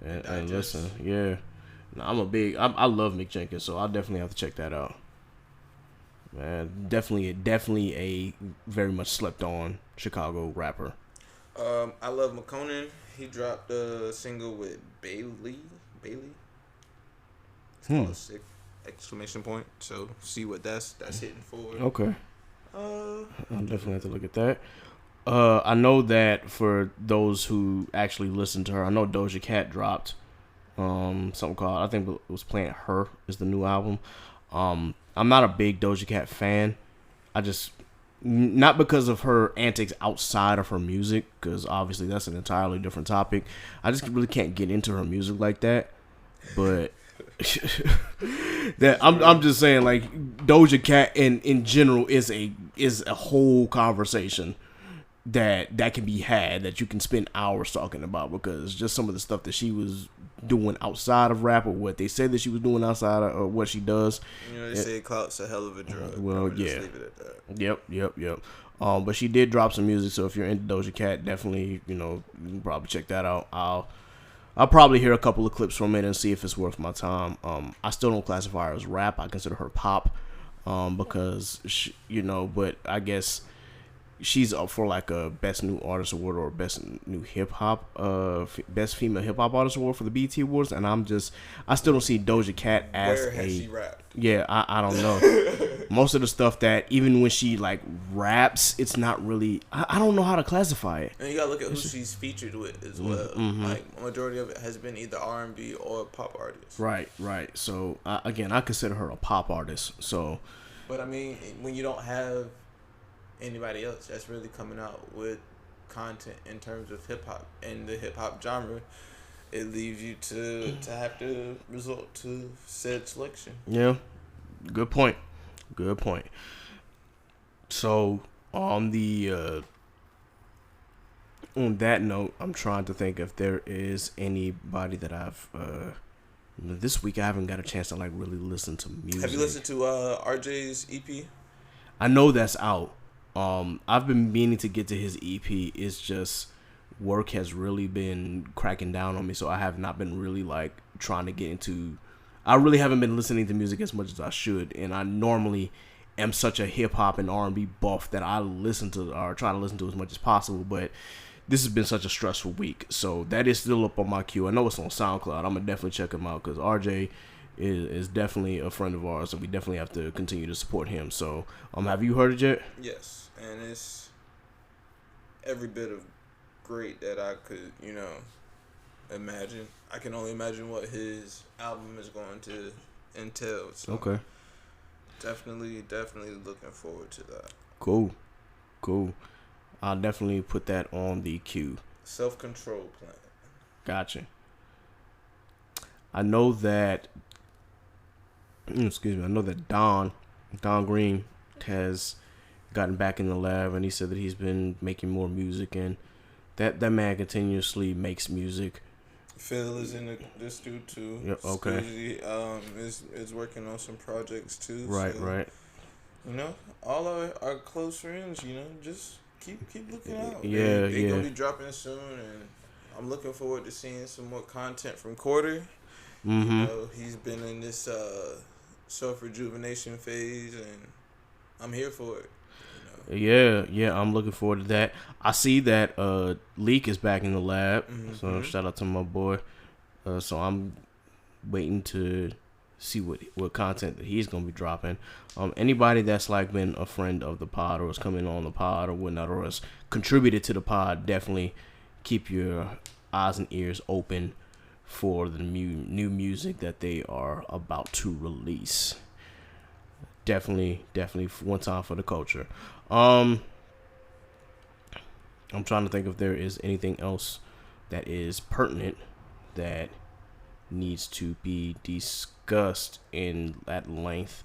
Speaker 4: and
Speaker 1: listen. Yeah. No, I love Mick Jenkins, so I'll definitely have to check that out. man. Definitely a very much slept on Chicago rapper.
Speaker 4: I love McConan. He dropped a single with Bailey. It's called Sick! Exclamation point. So see what that's hitting for.
Speaker 1: Okay. I'll definitely have to look at that. I know that for those who actually listen to her, I know Doja Cat dropped something called, I think it was Plant Her is the new album. I'm not a big Doja Cat fan. I just, not because of her antics outside of her music, because obviously that's an entirely different topic. I just really can't get into her music like that. But that I'm just saying, like, Doja Cat in general is a whole conversation that can be had, that you can spend hours talking about, because just some of the stuff that she was doing outside of rap, or what they said that she was doing outside of what she does.
Speaker 4: You know, they say clout's a hell of a drug.
Speaker 1: Well, yeah.
Speaker 4: Just leave it at that.
Speaker 1: Yep. But she did drop some music, so if you're into Doja Cat, definitely, you can probably check that out. I'll probably hear a couple of clips from it and see if it's worth my time. I still don't classify her as rap. I consider her pop, because she, but I guess she's up for like a best new artist award or best new hip hop, best female hip hop artist award for the BET Awards, and I still don't see Doja Cat as
Speaker 4: Where has she rapped?
Speaker 1: Yeah, I don't know. Most of the stuff that, even when she like raps, it's not really. I don't know how to classify it.
Speaker 4: And you gotta look at who she's featured with as well. Mm-hmm. Like, a majority of it has been either R&B or pop artists.
Speaker 1: Right. So again, I consider her a pop artist. So,
Speaker 4: but I mean, when you don't have anybody else that's really coming out with content in terms of hip hop and the hip hop genre, it leaves you to have to resort to said selection.
Speaker 1: Yeah, good point. So on that note, I'm trying to think if there is anybody that I've this week I haven't got a chance to like really listen to music.
Speaker 4: Have you listened to RJ's EP?
Speaker 1: I know that's out. I've been meaning to get to his EP. It's just work has really been cracking down on me, so I have not been really like trying to get into. I really haven't been listening to music as much as I should, and I normally am such a hip hop and R&B buff that I listen to or try to listen to as much as possible. But this has been such a stressful week, so that is still up on my queue. I know it's on SoundCloud. I'm gonna definitely check him out, because RJ is definitely a friend of ours, and we definitely have to continue to support him. So, have you heard it yet?
Speaker 4: Yes, and it's every bit of great that I could, imagine. I can only imagine what his album is going to entail. So
Speaker 1: okay.
Speaker 4: Definitely looking forward to that.
Speaker 1: Cool. I'll definitely put that on the queue.
Speaker 4: Self-Control Plan.
Speaker 1: Gotcha. I know that. Excuse me. I know that Don Green has gotten back in the lab, and he said that he's been making more music, and that man continuously makes music.
Speaker 4: Phil is in this dude too.
Speaker 1: Yep. Okay.
Speaker 4: Is working on some projects too.
Speaker 1: Right.
Speaker 4: All our close friends. Just keep looking out.
Speaker 1: Yeah.
Speaker 4: They gonna be dropping soon, and I'm looking forward to seeing some more content from Quarter.
Speaker 1: Mm-hmm.
Speaker 4: He's been in this self-rejuvenation phase, and I'm here for it.
Speaker 1: Yeah, I'm looking forward to that. I see that Leak is back in the lab, so shout out to my boy. So I'm waiting to see what content that he's gonna be dropping. Anybody that's like been a friend of the pod, or is coming on the pod or whatnot, or has contributed to the pod, definitely keep your eyes and ears open for the new music that they are about to release. Definitely one time for the culture. I'm trying to think if there is anything else that is pertinent that needs to be discussed at length.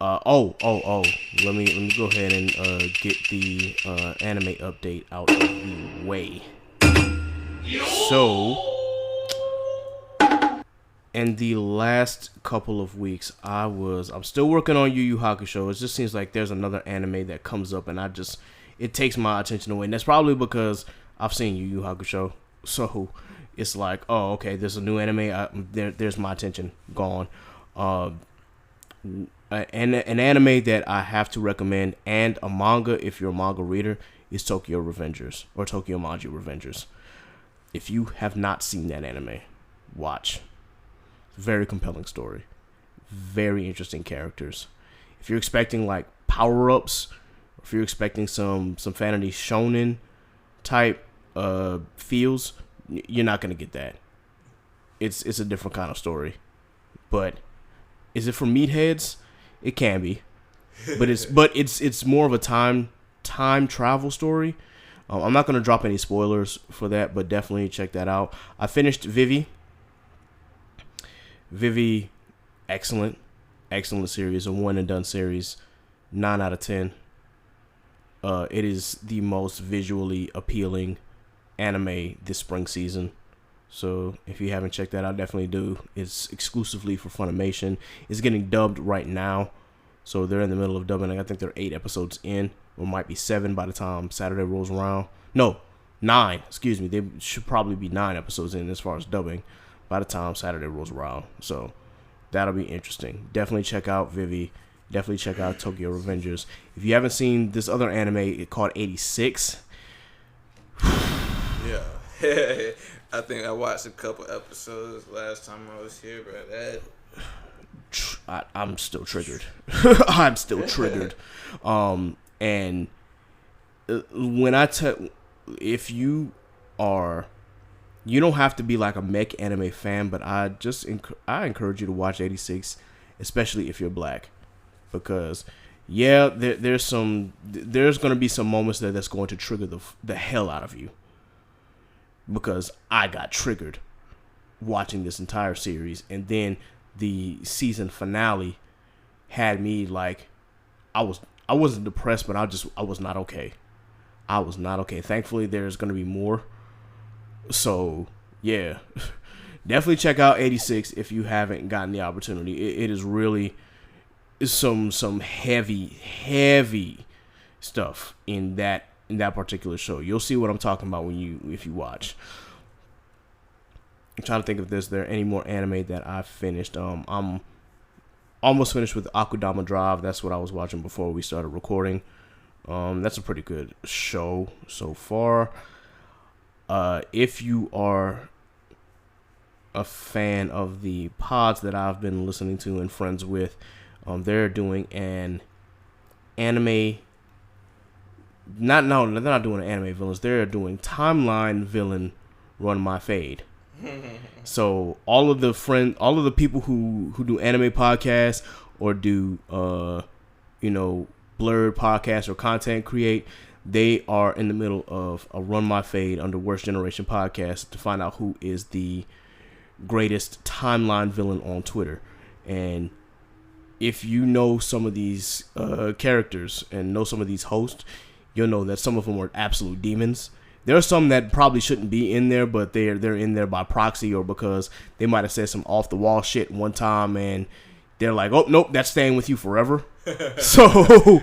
Speaker 1: Let me go ahead and get the anime update out of the way. So, in the last couple of weeks, I'm still working on Yu Yu Hakusho. It just seems like there's another anime that comes up, and it takes my attention away. And that's probably because I've seen Yu Yu Hakusho. So it's like, oh, okay, there's a new anime. There's my attention gone. and an anime that I have to recommend, and a manga if you're a manga reader, is Tokyo Revengers or Tokyo Maji Revengers. If you have not seen that anime, watch. Very compelling story. Very interesting characters. If you're expecting like power-ups, or if you're expecting some fantasy shonen type feels, you're not gonna get that. It's a different kind of story. But is it for meatheads? It can be, but it's more of a time travel story. I'm not gonna drop any spoilers for that, but definitely check that out. I finished Vivi, excellent series, a one and done series, 9 out of 10. It is the most visually appealing anime this spring season. So if you haven't checked that out, definitely do. It's exclusively for Funimation. It's getting dubbed right now. So they're in the middle of dubbing. I think they're 8 episodes in, or might be 7 by the time Saturday rolls around. No, 9. Excuse me. They should probably be 9 episodes in as far as dubbing by the time Saturday rolls around. So that'll be interesting. Definitely check out Vivi. Definitely check out Tokyo Revengers. If you haven't seen this other anime called 86.
Speaker 4: Yeah. I think I watched a couple episodes last time I was here, but
Speaker 1: I'm still triggered. I'm still triggered. And when if you are, you don't have to be like a mech anime fan, but I encourage you to watch 86, especially if you're black, because there's going to be some moments there that's going to trigger the hell out of you. Because I got triggered watching this entire series, and then the season finale had me like, I wasn't depressed, but I was not okay. I was not okay. Thankfully, there's gonna be more. So yeah, definitely check out 86 if you haven't gotten the opportunity. It is really some heavy stuff in that particular show. You'll see what I'm talking about if you watch. I'm trying to think if there any more anime that I've finished. I'm almost finished with Akudama Drive. That's what I was watching before we started recording. That's a pretty good show so far. If you are a fan of the pods that I've been listening to and friends with, they're doing an anime. They're not doing anime villains. They're doing timeline villain run my fade. So all of the people who do anime podcasts or do blurred podcasts or content create, they are in the middle of a run my fade under Worst Generation podcast to find out who is the greatest timeline villain on Twitter. And if you know some of these characters and know some of these hosts, you'll know that some of them are absolute demons. There are some that probably shouldn't be in there, but they're in there by proxy or because they might have said some off the wall shit one time and they're like, oh nope, that's staying with you forever. So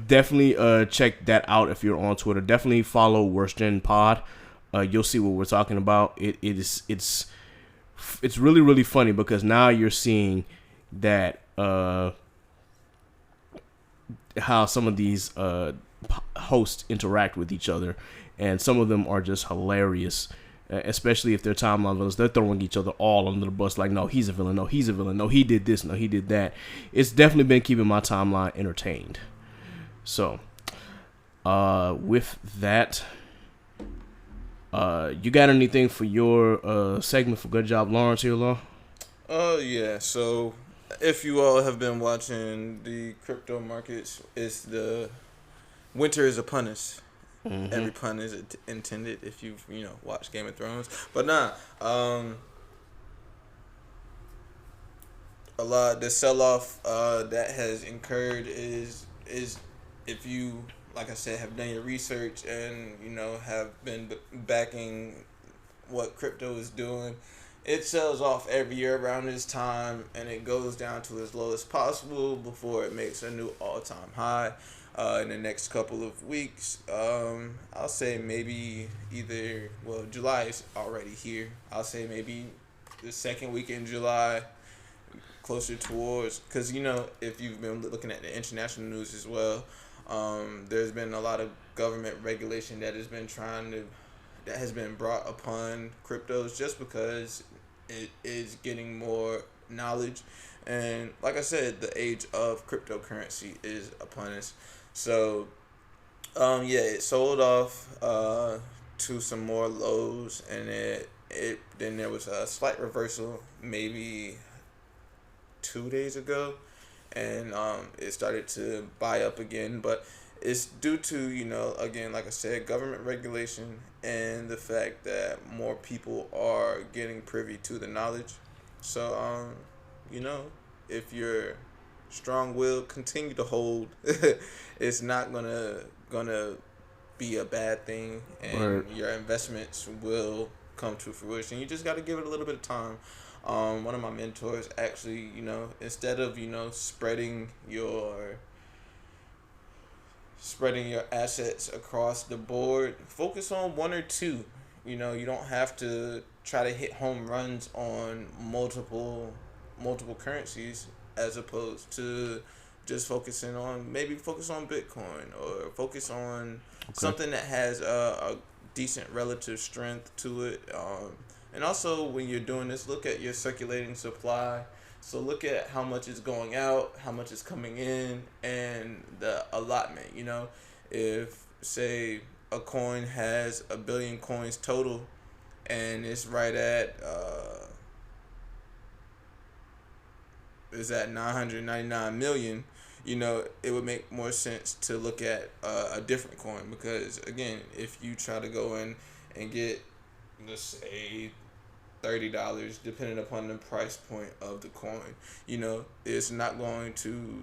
Speaker 1: definitely check that out if you're on Twitter. Definitely follow Worst Gen Pod. You'll see what we're talking about. It's really, really funny because now you're seeing that how some of these hosts interact with each other, and some of them are just hilarious, especially if they're timeline villains. They're throwing each other all under the bus like, no, he's a villain, no, he's a villain, no, he did this, no, he did that. It's definitely been keeping my timeline entertained. So with that, you got anything for your segment for Good Job Lawrence here, Law?
Speaker 4: Yeah, so if you all have been watching the crypto markets, it's the winter is upon us. Mm-hmm. Every pun is intended if you've watched Game of Thrones. But a lot of the sell-off that has incurred is if you, like I said, have done your research and have been backing what crypto is doing. It sells off every year around this time, and it goes down to as low as possible before it makes a new all-time high in the next couple of weeks. I'll say maybe July is already here. I'll say maybe the second week in July, closer towards, because if you've been looking at the international news as well, there's been a lot of government regulation that has been brought upon cryptos just because it is getting more knowledge, and like I said, the age of cryptocurrency is upon us. So it sold off to some more lows, and then there was a slight reversal maybe 2 days ago, and it started to buy up again, but it's due to, again, like I said, government regulation and the fact that more people are getting privy to the knowledge. So if you're strong-willed, continue to hold. It's not gonna be a bad thing, and your investments will come to fruition. You just got to give it a little bit of time. One of my mentors actually, instead of spreading your assets across the board, focus on one or two. You don't have to try to hit home runs on multiple currencies, as opposed to just focus on Bitcoin, or focus on something that has a decent relative strength to it. And also, when you're doing this, look at your circulating supply. So look at how much is going out, how much is coming in, and the allotment. If, say, a coin has 1 billion coins total, and it's right at is at 999 million, it would make more sense to look at a different coin, because again, if you try to go in and get, let's say, $30, depending upon the price point of the coin, it's not going to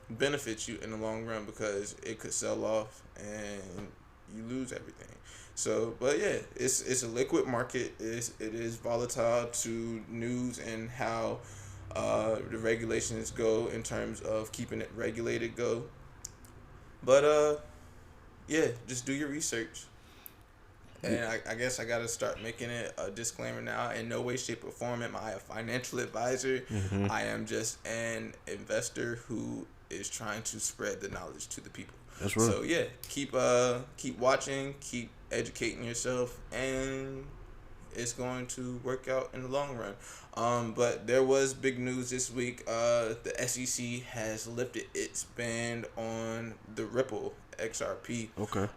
Speaker 4: benefit you in the long run, because it could sell off and you lose everything. So, but yeah, it's a liquid market. It is volatile to news and how the regulations go in terms of keeping it regulated go. But just do your research. And I guess I got to start making it a disclaimer now. In no way, shape, or form am I a financial advisor. Mm-hmm. I am just an investor who is trying to spread the knowledge to the people.
Speaker 1: That's right.
Speaker 4: So yeah, keep watching, keep educating yourself, and it's going to work out in the long run. But there was big news this week. The SEC has lifted its ban on the Ripple XRP.
Speaker 1: Okay.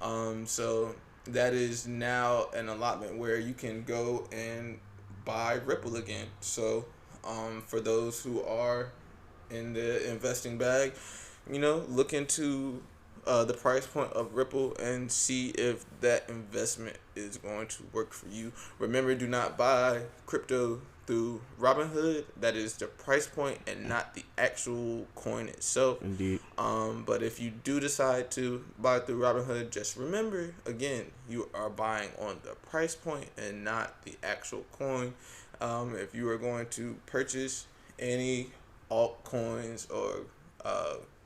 Speaker 4: So that is now an allotment where you can go and buy Ripple again. So for those who are in the investing bag, look into the price point of Ripple and see if that investment is going to work for you. Remember, do not buy crypto through Robinhood. That is the price point and not the actual coin itself.
Speaker 1: Indeed.
Speaker 4: But if you do decide to buy through Robinhood, just remember, again, you are buying on the price point and not the actual coin. If you are going to purchase any altcoins or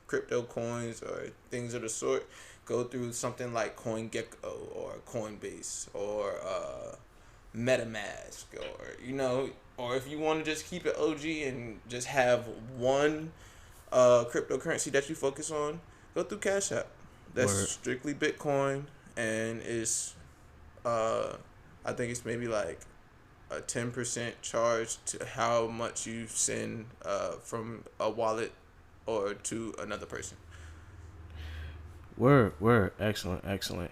Speaker 4: crypto coins or things of the sort, go through something like CoinGecko or Coinbase or MetaMask, or if you want to just keep it OG and just have one cryptocurrency that you focus on, go through Cash App. That's strictly Bitcoin, and it's I think it's maybe like a 10% charge to how much you send from a wallet or to another person.
Speaker 1: Word. Excellent.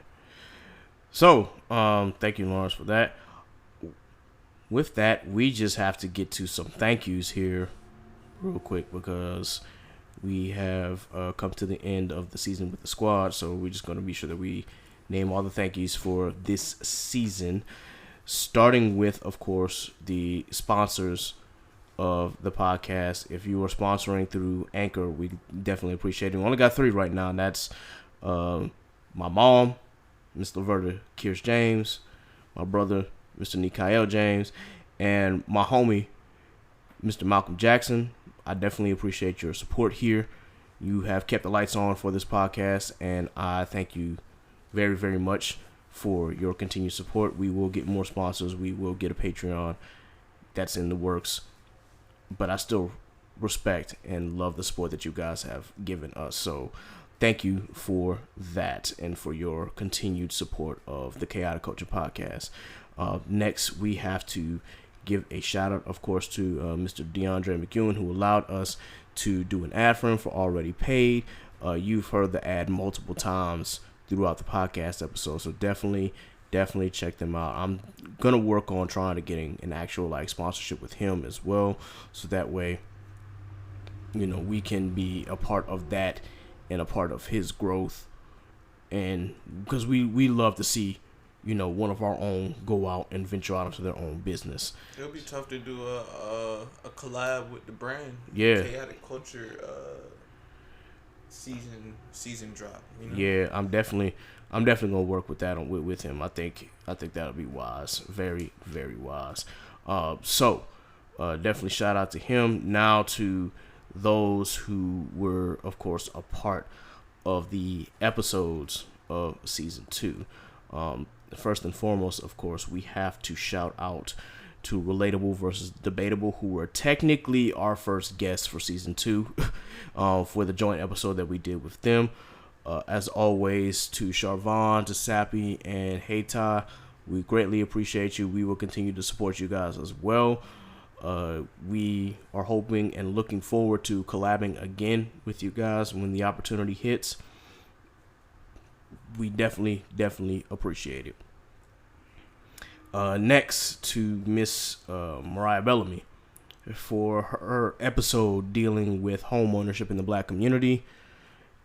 Speaker 1: So, thank you, Lawrence, for that. With that, we just have to get to some thank yous here real quick, because we have come to the end of the season with the squad. So we're just going to be sure that we name all the thank yous for this season, starting with, of course, the sponsors of the podcast. If you are sponsoring through Anchor, we definitely appreciate it. We only got 3 right now, and that's my mom, Miss Laverta Kirsch James, my brother, Mr. Nikael James, and my homie, Mr. Malcolm Jackson. I definitely appreciate your support here. You have kept the lights on for this podcast, and I thank you very, very much for your continued support. We will get more sponsors. We will get a Patreon. That's in the works. But I still respect and love the support that you guys have given us. So thank you for that and for your continued support of the Chaotic Culture Podcast. Next, we have to give a shout out, of course, to Mr. DeAndre McEwen, who allowed us to do an ad for him for Already Paid. You've heard the ad multiple times throughout the podcast episode, so definitely check them out. I'm gonna work on trying to getting an actual like sponsorship with him as well, so that way, you know, we can be a part of that and a part of his growth. And because we love to see, you know, one of our own go out and venture out into their own business.
Speaker 4: It'll be tough to do a collab with the brand.
Speaker 1: Yeah.
Speaker 4: Chaotic Culture season drop. You know?
Speaker 1: Yeah, I'm definitely gonna work with that with him. I think that'll be wise, very, very wise. So definitely shout out to him. Now to those who were, of course, a part of the episodes of season 2. First and foremost, of course, we have to shout out to Relatable versus Debatable, who were technically our first guests for season 2 for the joint episode that we did with them. As always, to Charvon, to Sappy, and Haytai, we greatly appreciate you. We will continue to support you guys as well. We are hoping and looking forward to collabing again with you guys when the opportunity hits. We definitely appreciate it. Next to Miss Mariah Bellamy for her episode dealing with home ownership in the Black community.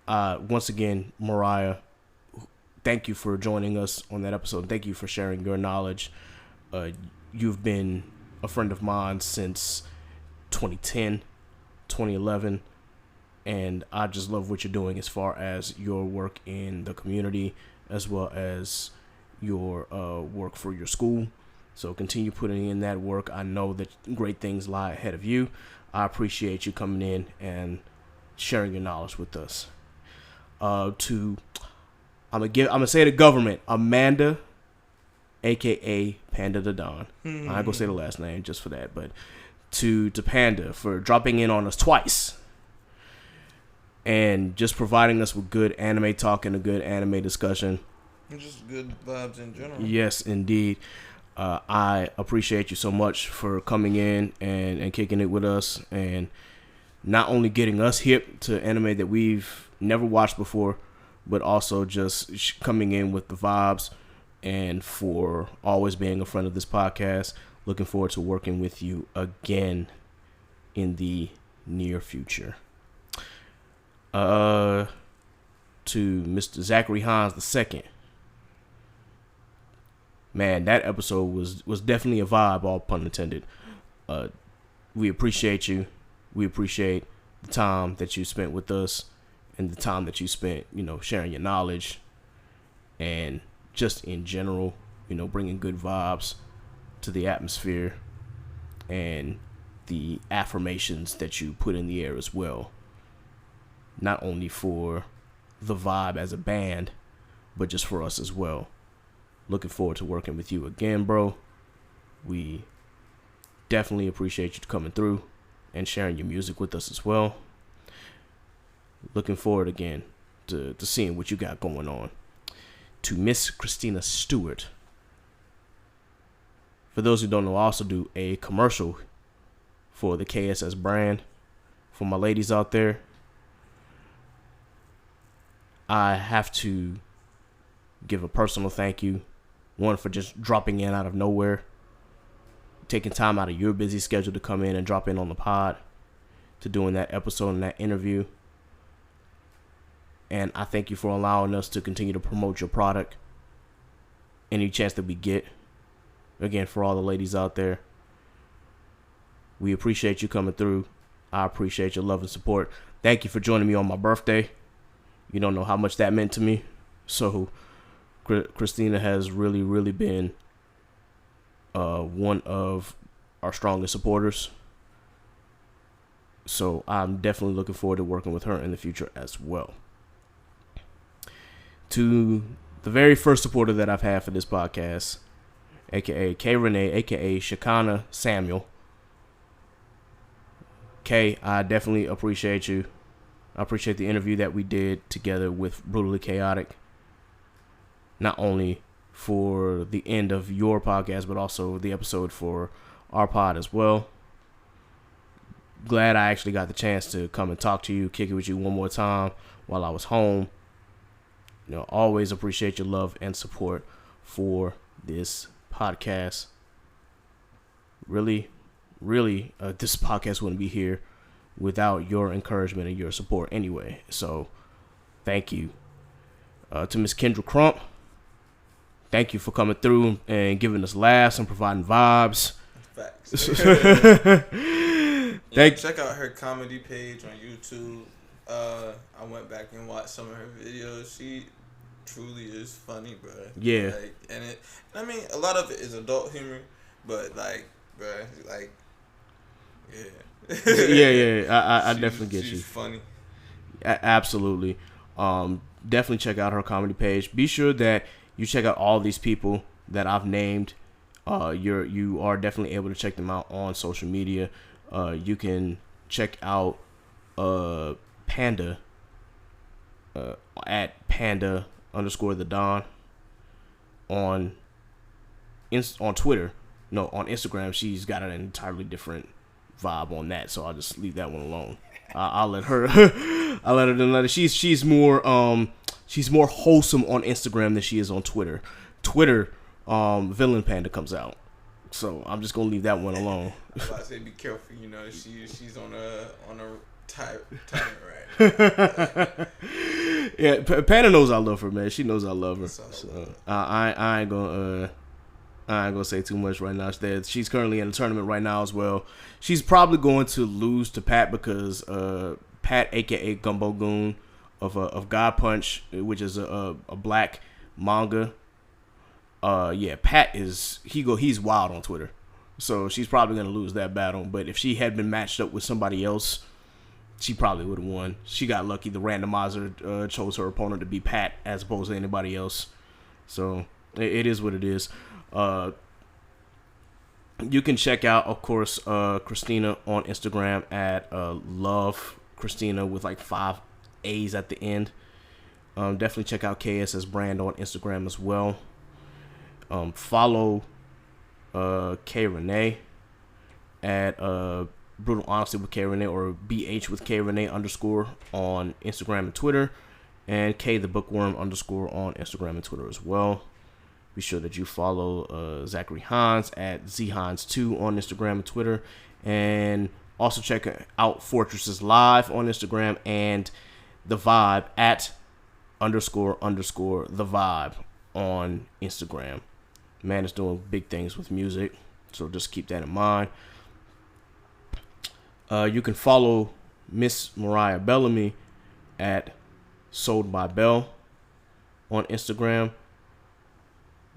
Speaker 1: Once again, Mariah, thank you for joining us on that episode. Thank you for sharing your knowledge. You've been a friend of mine since 2010, 2011. And I just love what you're doing as far as your work in the community, as well as your work for your school. So continue putting in that work. I know that great things lie ahead of you. I appreciate you coming in and sharing your knowledge with us. I'm gonna say the government, Amanda, aka Panda the Don. I ain't gonna say the last name just for that, but to Panda for dropping in on us twice. And just providing us with good anime talk and a good anime discussion.
Speaker 4: And just good vibes in general.
Speaker 1: Yes, indeed. I appreciate you so much for coming in and kicking it with us. And not only getting us hip to anime that we've never watched before, but also just coming in with the vibes. And for always being a friend of this podcast. Looking forward to working with you again in the near future. To Mr. Zachary Hines II. Man, that episode was definitely a vibe, all pun intended. We appreciate you. We appreciate the time that you spent with us and the time that you spent, you know, sharing your knowledge and just in general, you know, bringing good vibes to the atmosphere and the affirmations that you put in the air as well. Not only for the vibe as a band, but just for us as well. Looking forward to working with you again, bro. We definitely appreciate you coming through and sharing your music with us as well. Looking forward again to seeing what you got going on. To Miss Christina Stewart. For those who don't know, I also do a commercial for the KSS brand. For my ladies out there, I have to give a personal thank you. One, for just dropping in out of nowhere. Taking time out of your busy schedule to come in and drop in on the pod. To doing that episode and that interview. And I thank you for allowing us to continue to promote your product. Any chance that we get. Again, for all the ladies out there. We appreciate you coming through. I appreciate your love and support. Thank you for joining me on my birthday. You don't know how much that meant to me. So, Christina has really, really been one of our strongest supporters. So, I'm definitely looking forward to working with her in the future as well. To the very first supporter that I've had for this podcast, a.k.a. K. Renee, a.k.a. Shakana Samuel. Kay, I definitely appreciate you. I appreciate the interview that we did together with Brutally Chaotic. Not only for the end of your podcast, but also the episode for our pod as well. Glad I actually got the chance to come and talk to you, kick it with you one more time while I was home. You know, always appreciate your love and support for this podcast. Really, this podcast wouldn't be here without your encouragement and your support anyway. So, thank you. To Miss Kendra Crump, thank you for coming through and giving us laughs and providing vibes.
Speaker 4: Facts. Check out her comedy page on YouTube. I went back and watched some of her videos. She truly is funny, bro.
Speaker 1: Yeah.
Speaker 4: I mean, a lot of it is adult humor, but
Speaker 1: yeah. I definitely get you.
Speaker 4: She's funny.
Speaker 1: Absolutely. Definitely check out her comedy page. Be sure that you check out all these people that I've named. You are definitely able to check them out on social media. You can check out Panda at Panda_the Don on Twitter. No, on Instagram, she's got an entirely different vibe on that, so I'll just leave that one alone. I'll let her. I'll let her. She's more wholesome on Instagram than she is on Twitter. Twitter, Villain Panda comes out, so I'm just gonna leave that one alone.
Speaker 4: I was about to say, be careful. You know, she's on a timer, right?
Speaker 1: Yeah, Panda knows I love her, man. She knows I love her. So I ain't gonna say too much right now. She's currently in a tournament right now as well. She's probably going to lose to Pat because Pat, aka Gumbo Goon of God Punch, which is a black manga. Pat he's wild on Twitter, so she's probably gonna lose that battle. But if she had been matched up with somebody else, she probably would have won. She got lucky. The randomizer chose her opponent to be Pat as opposed to anybody else. So it is what it is. You can check out, of course, Christina on Instagram at Love Christina with like 5 A's at the end. Definitely check out KSS Brand on Instagram as well. Follow K Renee at Brutal Honesty with K Renee or BH with K Renee _, on Instagram and Twitter, and K the Bookworm _ on Instagram and Twitter as well. Be sure that you follow Zachary Hines at ZHines2 on Instagram and Twitter, and also check out Fortresses Live on Instagram and The Vibe at _ The Vibe on Instagram. Man is doing big things with music, so just keep that in mind. You can follow Miss Mariah Bellamy at Sold by Bell on Instagram.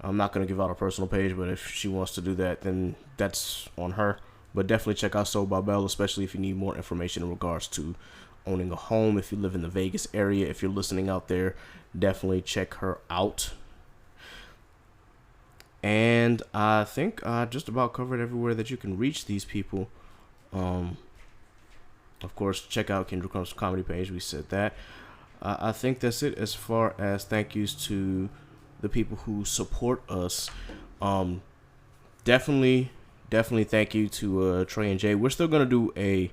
Speaker 1: I'm not going to give out her personal page, but if she wants to do that, then that's on her. But definitely check out Sold by Bell, especially if you need more information in regards to owning a home. If you live in the Vegas area, if you're listening out there, definitely check her out. And I think I just about covered everywhere that you can reach these people. Of course, check out Kendra Crump's comedy page. We said that. I think that's it as far as thank yous to the people who support us. Definitely thank you to Trey and Jay. We're still gonna do an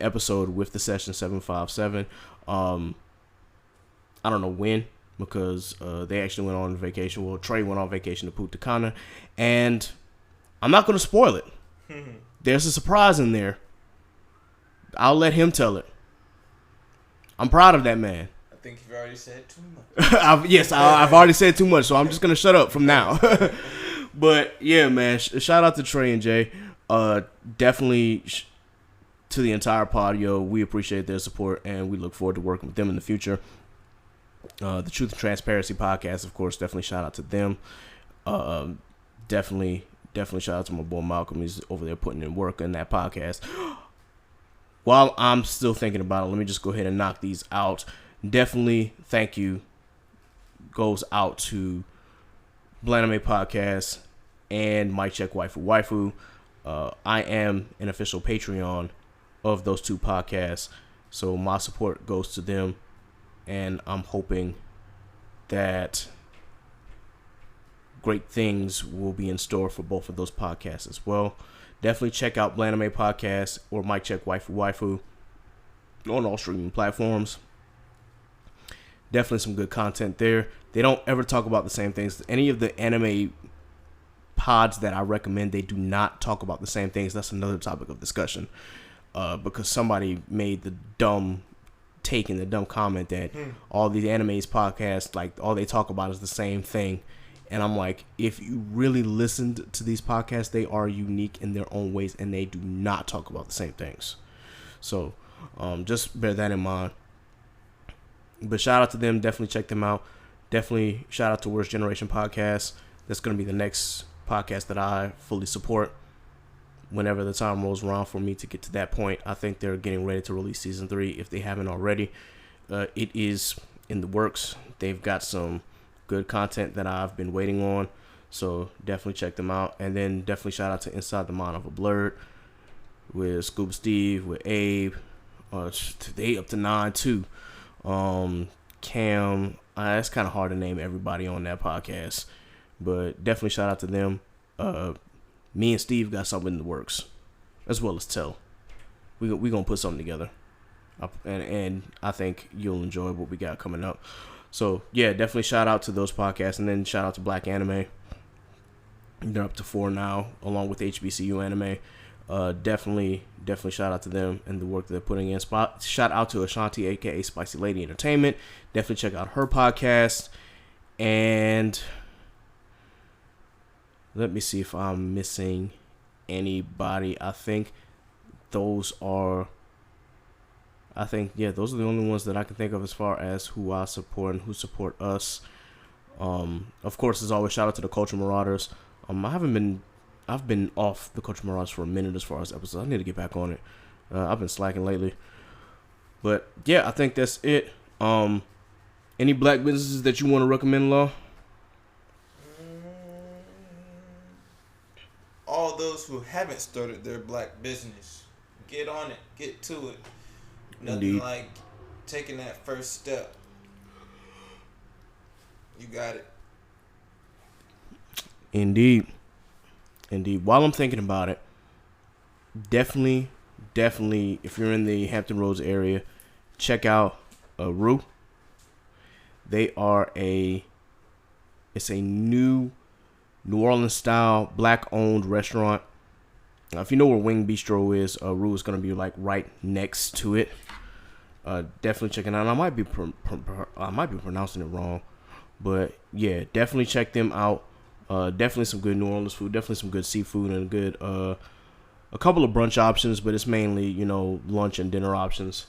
Speaker 1: episode with the Session 757. I don't know when, because they actually went on vacation. Well, Trey went on vacation to Punta Cana, and I'm not gonna spoil it. There's a surprise in there. I'll let him tell it. I'm proud of that man.
Speaker 4: I think you've already said too much.
Speaker 1: I've already said too much, so I'm just gonna shut up from now. But yeah, man, shout out to Trey and Jay. Definitely to the entire pod, we appreciate their support, and we look forward to working with them in the future. The Truth and Transparency podcast, of course, definitely shout out to them. Definitely shout out to my boy Malcolm. He's over there putting in work in that podcast. While I'm still thinking about it, let me just go ahead and knock these out. Definitely thank you goes out to Blaname Podcast and Mic Check Waifu. I am an official Patreon of those two podcasts. So my support goes to them, and I'm hoping that great things will be in store for both of those podcasts as well. Definitely check out Blanime Podcast or Mic Check Waifu on all streaming platforms. Definitely some good content there. They don't ever talk about the same things. Any of the anime pods that I recommend, they do not talk about the same things. That's another topic of discussion. Because somebody made the dumb take and the dumb comment that all these animes podcasts, like, all they talk about is the same thing. And I'm like, if you really listened to these podcasts, they are unique in their own ways, and they do not talk about the same things. So just bear that in mind. But shout out to them. Definitely check them out. Definitely shout out to Worst Generation Podcast. That's going to be the next podcast that I fully support whenever the time rolls around for me to get to that point. I think they're getting ready to release season 3 if they haven't already. It is in the works. They've got some good content that I've been waiting on, so definitely check them out. And then definitely shout out to Inside the Mind of a Blurred with Scuba Steve, with Abe, they up to 9 too. Cam, it's kind of hard to name everybody on that podcast, but definitely shout out to them. Me and Steve got something in the works, as well as Tell. We gonna put something together, and I think you'll enjoy what we got coming up. So yeah, definitely shout out to those podcasts, and then shout out to Black Anime. They're up to 4 now, along with HBCU Anime. Definitely shout out to them and the work they're putting in. Shout out to Ashanti, aka Spicy Lady Entertainment. Definitely check out her podcast. And let me see if I'm missing anybody. I think those are the only ones that I can think of as far as who I support and who support us. Of course, as always, shout out to the Culture Marauders. I've been off the Culture Marauders for a minute as far as episodes. I need to get back on it. I've been slacking lately. But yeah, I think that's it. Any black businesses that you want to recommend, Law?
Speaker 4: All those who haven't started their black business, get on it, get to it. Nothing
Speaker 1: Indeed.
Speaker 4: like taking that first step. You got it.
Speaker 1: Indeed. While I'm thinking about it, definitely, if you're in the Hampton Roads area, check out Rue. They are it's a new New Orleans style black owned restaurant. If you know where Wing Bistro is, Rue is gonna be like right next to it. Definitely check it out. I might be pronouncing it wrong, but yeah, definitely check them out. Definitely some good New Orleans food. Definitely some good seafood and good a couple of brunch options, but it's mainly lunch and dinner options.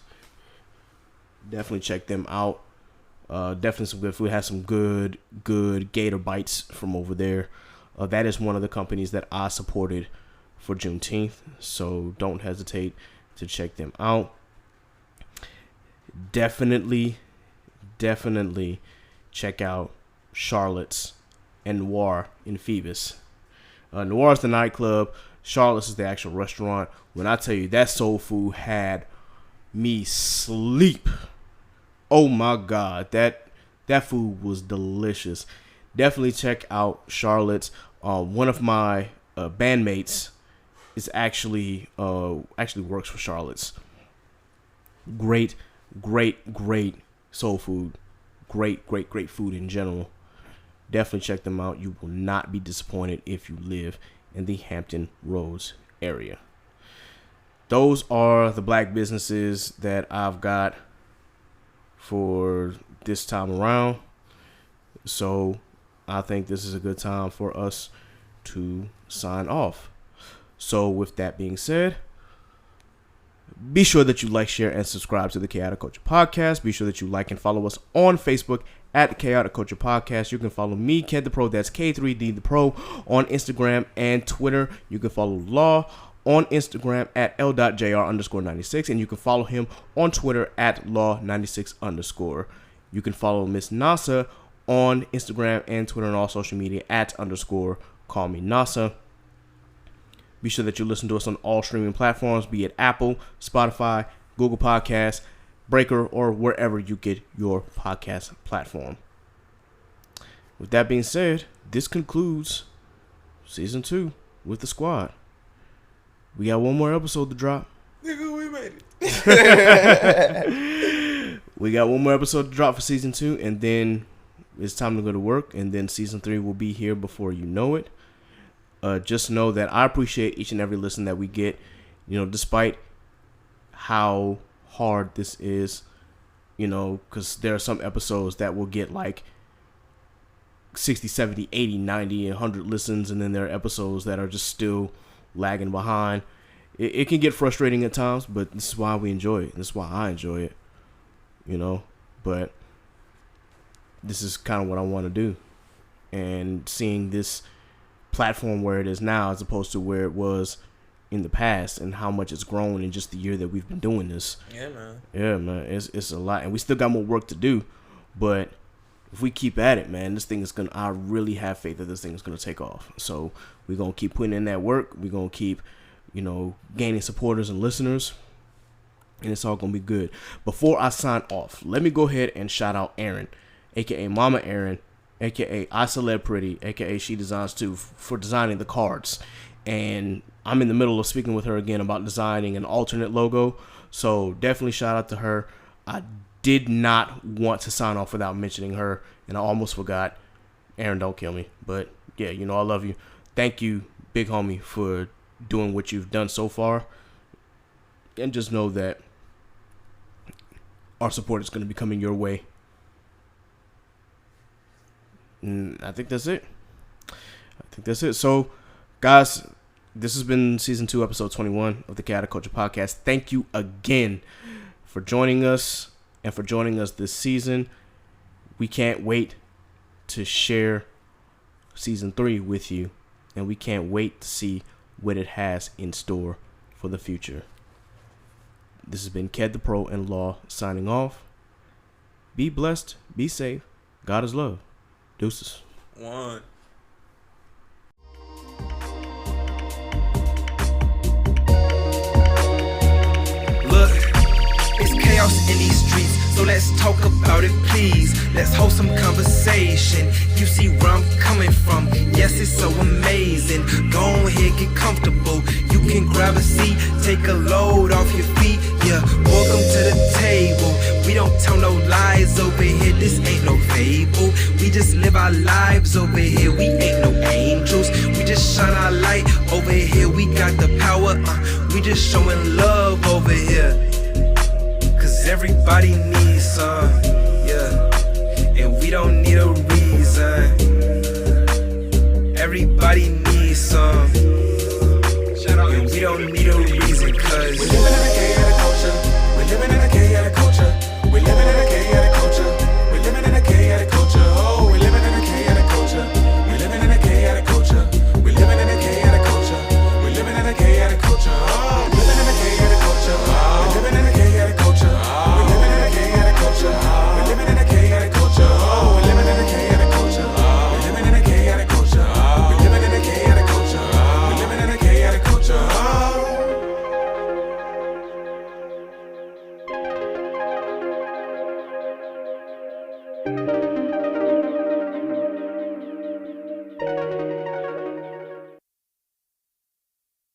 Speaker 1: Definitely check them out. Definitely some good food. Has some good gator bites from over there. That is one of the companies that I supported for Juneteenth, so don't hesitate to check them out. Definitely check out Charlotte's and Noir in Phoebus. Noir is the nightclub. Charlotte's is the actual restaurant. When I tell you that soul food had me sleep, oh my god, that food was delicious. Definitely check out Charlotte's. One of my bandmates is actually works for Charlotte's. Great soul food. Great food in general. Definitely check them out. You will not be disappointed if you live in the Hampton Roads area. Those are the black businesses that I've got for this time around. So I think this is a good time for us to sign off. So with that being said, be sure that you like, share, and subscribe to the Chaotic Culture Podcast. Be sure that you like and follow us on Facebook at the Chaotic Culture Podcast. You can follow me, Ked the Pro, that's K3D the Pro, on Instagram and Twitter. You can follow Law on Instagram at L.JR_96, and you can follow him on Twitter at Law96_. You can follow Miss Nasa on Instagram and Twitter and all social media at _call me Nasa. Be sure that you listen to us on all streaming platforms, be it Apple, Spotify, Google Podcasts, Breaker, or wherever you get your podcast platform. With that being said, this concludes season 2 with the squad. We got one more episode to drop.
Speaker 4: Nigga, we made it.
Speaker 1: We got one more episode to drop for season 2, and then it's time to go to work, and then season 3 will be here before you know it. Just know that I appreciate each and every listen that we get. You know, despite how hard this is, you know, because there are some episodes that will get like 60, 70, 80, 90, 100 listens, and then there are episodes that are just still lagging behind. It can get frustrating at times, but this is why we enjoy it. This is why I enjoy it, you know. But this is kind of what I want to do. And seeing this platform where it is now as opposed to where it was in the past and how much it's grown in just the year that we've been doing this.
Speaker 4: Yeah, man.
Speaker 1: Yeah, man. It's a lot. And we still got more work to do. But if we keep at it, man, this thing is going to, I really have faith that this thing is going to take off. So we're going to keep putting in that work. We're going to keep, you know, gaining supporters and listeners. And it's all going to be good. Before I sign off, let me go ahead and shout out Erin, a.k.a. Mama Erin, a.k.a. I Celeb Pretty, a.k.a. She Designs Too, for designing the cards. And I'm in the middle of speaking with her again about designing an alternate logo. So definitely shout out to her. I did not want to sign off without mentioning her, and I almost forgot. Erin, don't kill me. But yeah, you know, I love you. Thank you, big homie, for doing what you've done so far. And just know that our support is going to be coming your way. And I think that's it. So, guys, this has been season 2, episode 21 of the Chaotic Culture Podcast. Thank you again for joining us and for joining us this season. We can't wait to share season 3 with you, and we can't wait to see what it has in store for the future. This has been Ked the Pro and Law signing off. Be blessed, be safe. God is love. Deuces.
Speaker 4: One.
Speaker 5: Look, it's chaos in these streets, so let's talk about it, please. Let's hold some conversation. You see where I'm coming from. Yes, it's so amazing. Go ahead, get comfortable. You can grab a seat, take a load off your feet. Yeah, welcome to the table. We don't tell no lies over here. This ain't no fable. We just live our lives over here. We ain't no angels. We just shine our light over here. We got the power. We just showing love over here. Cause everybody needs some, yeah. And we don't need a reason.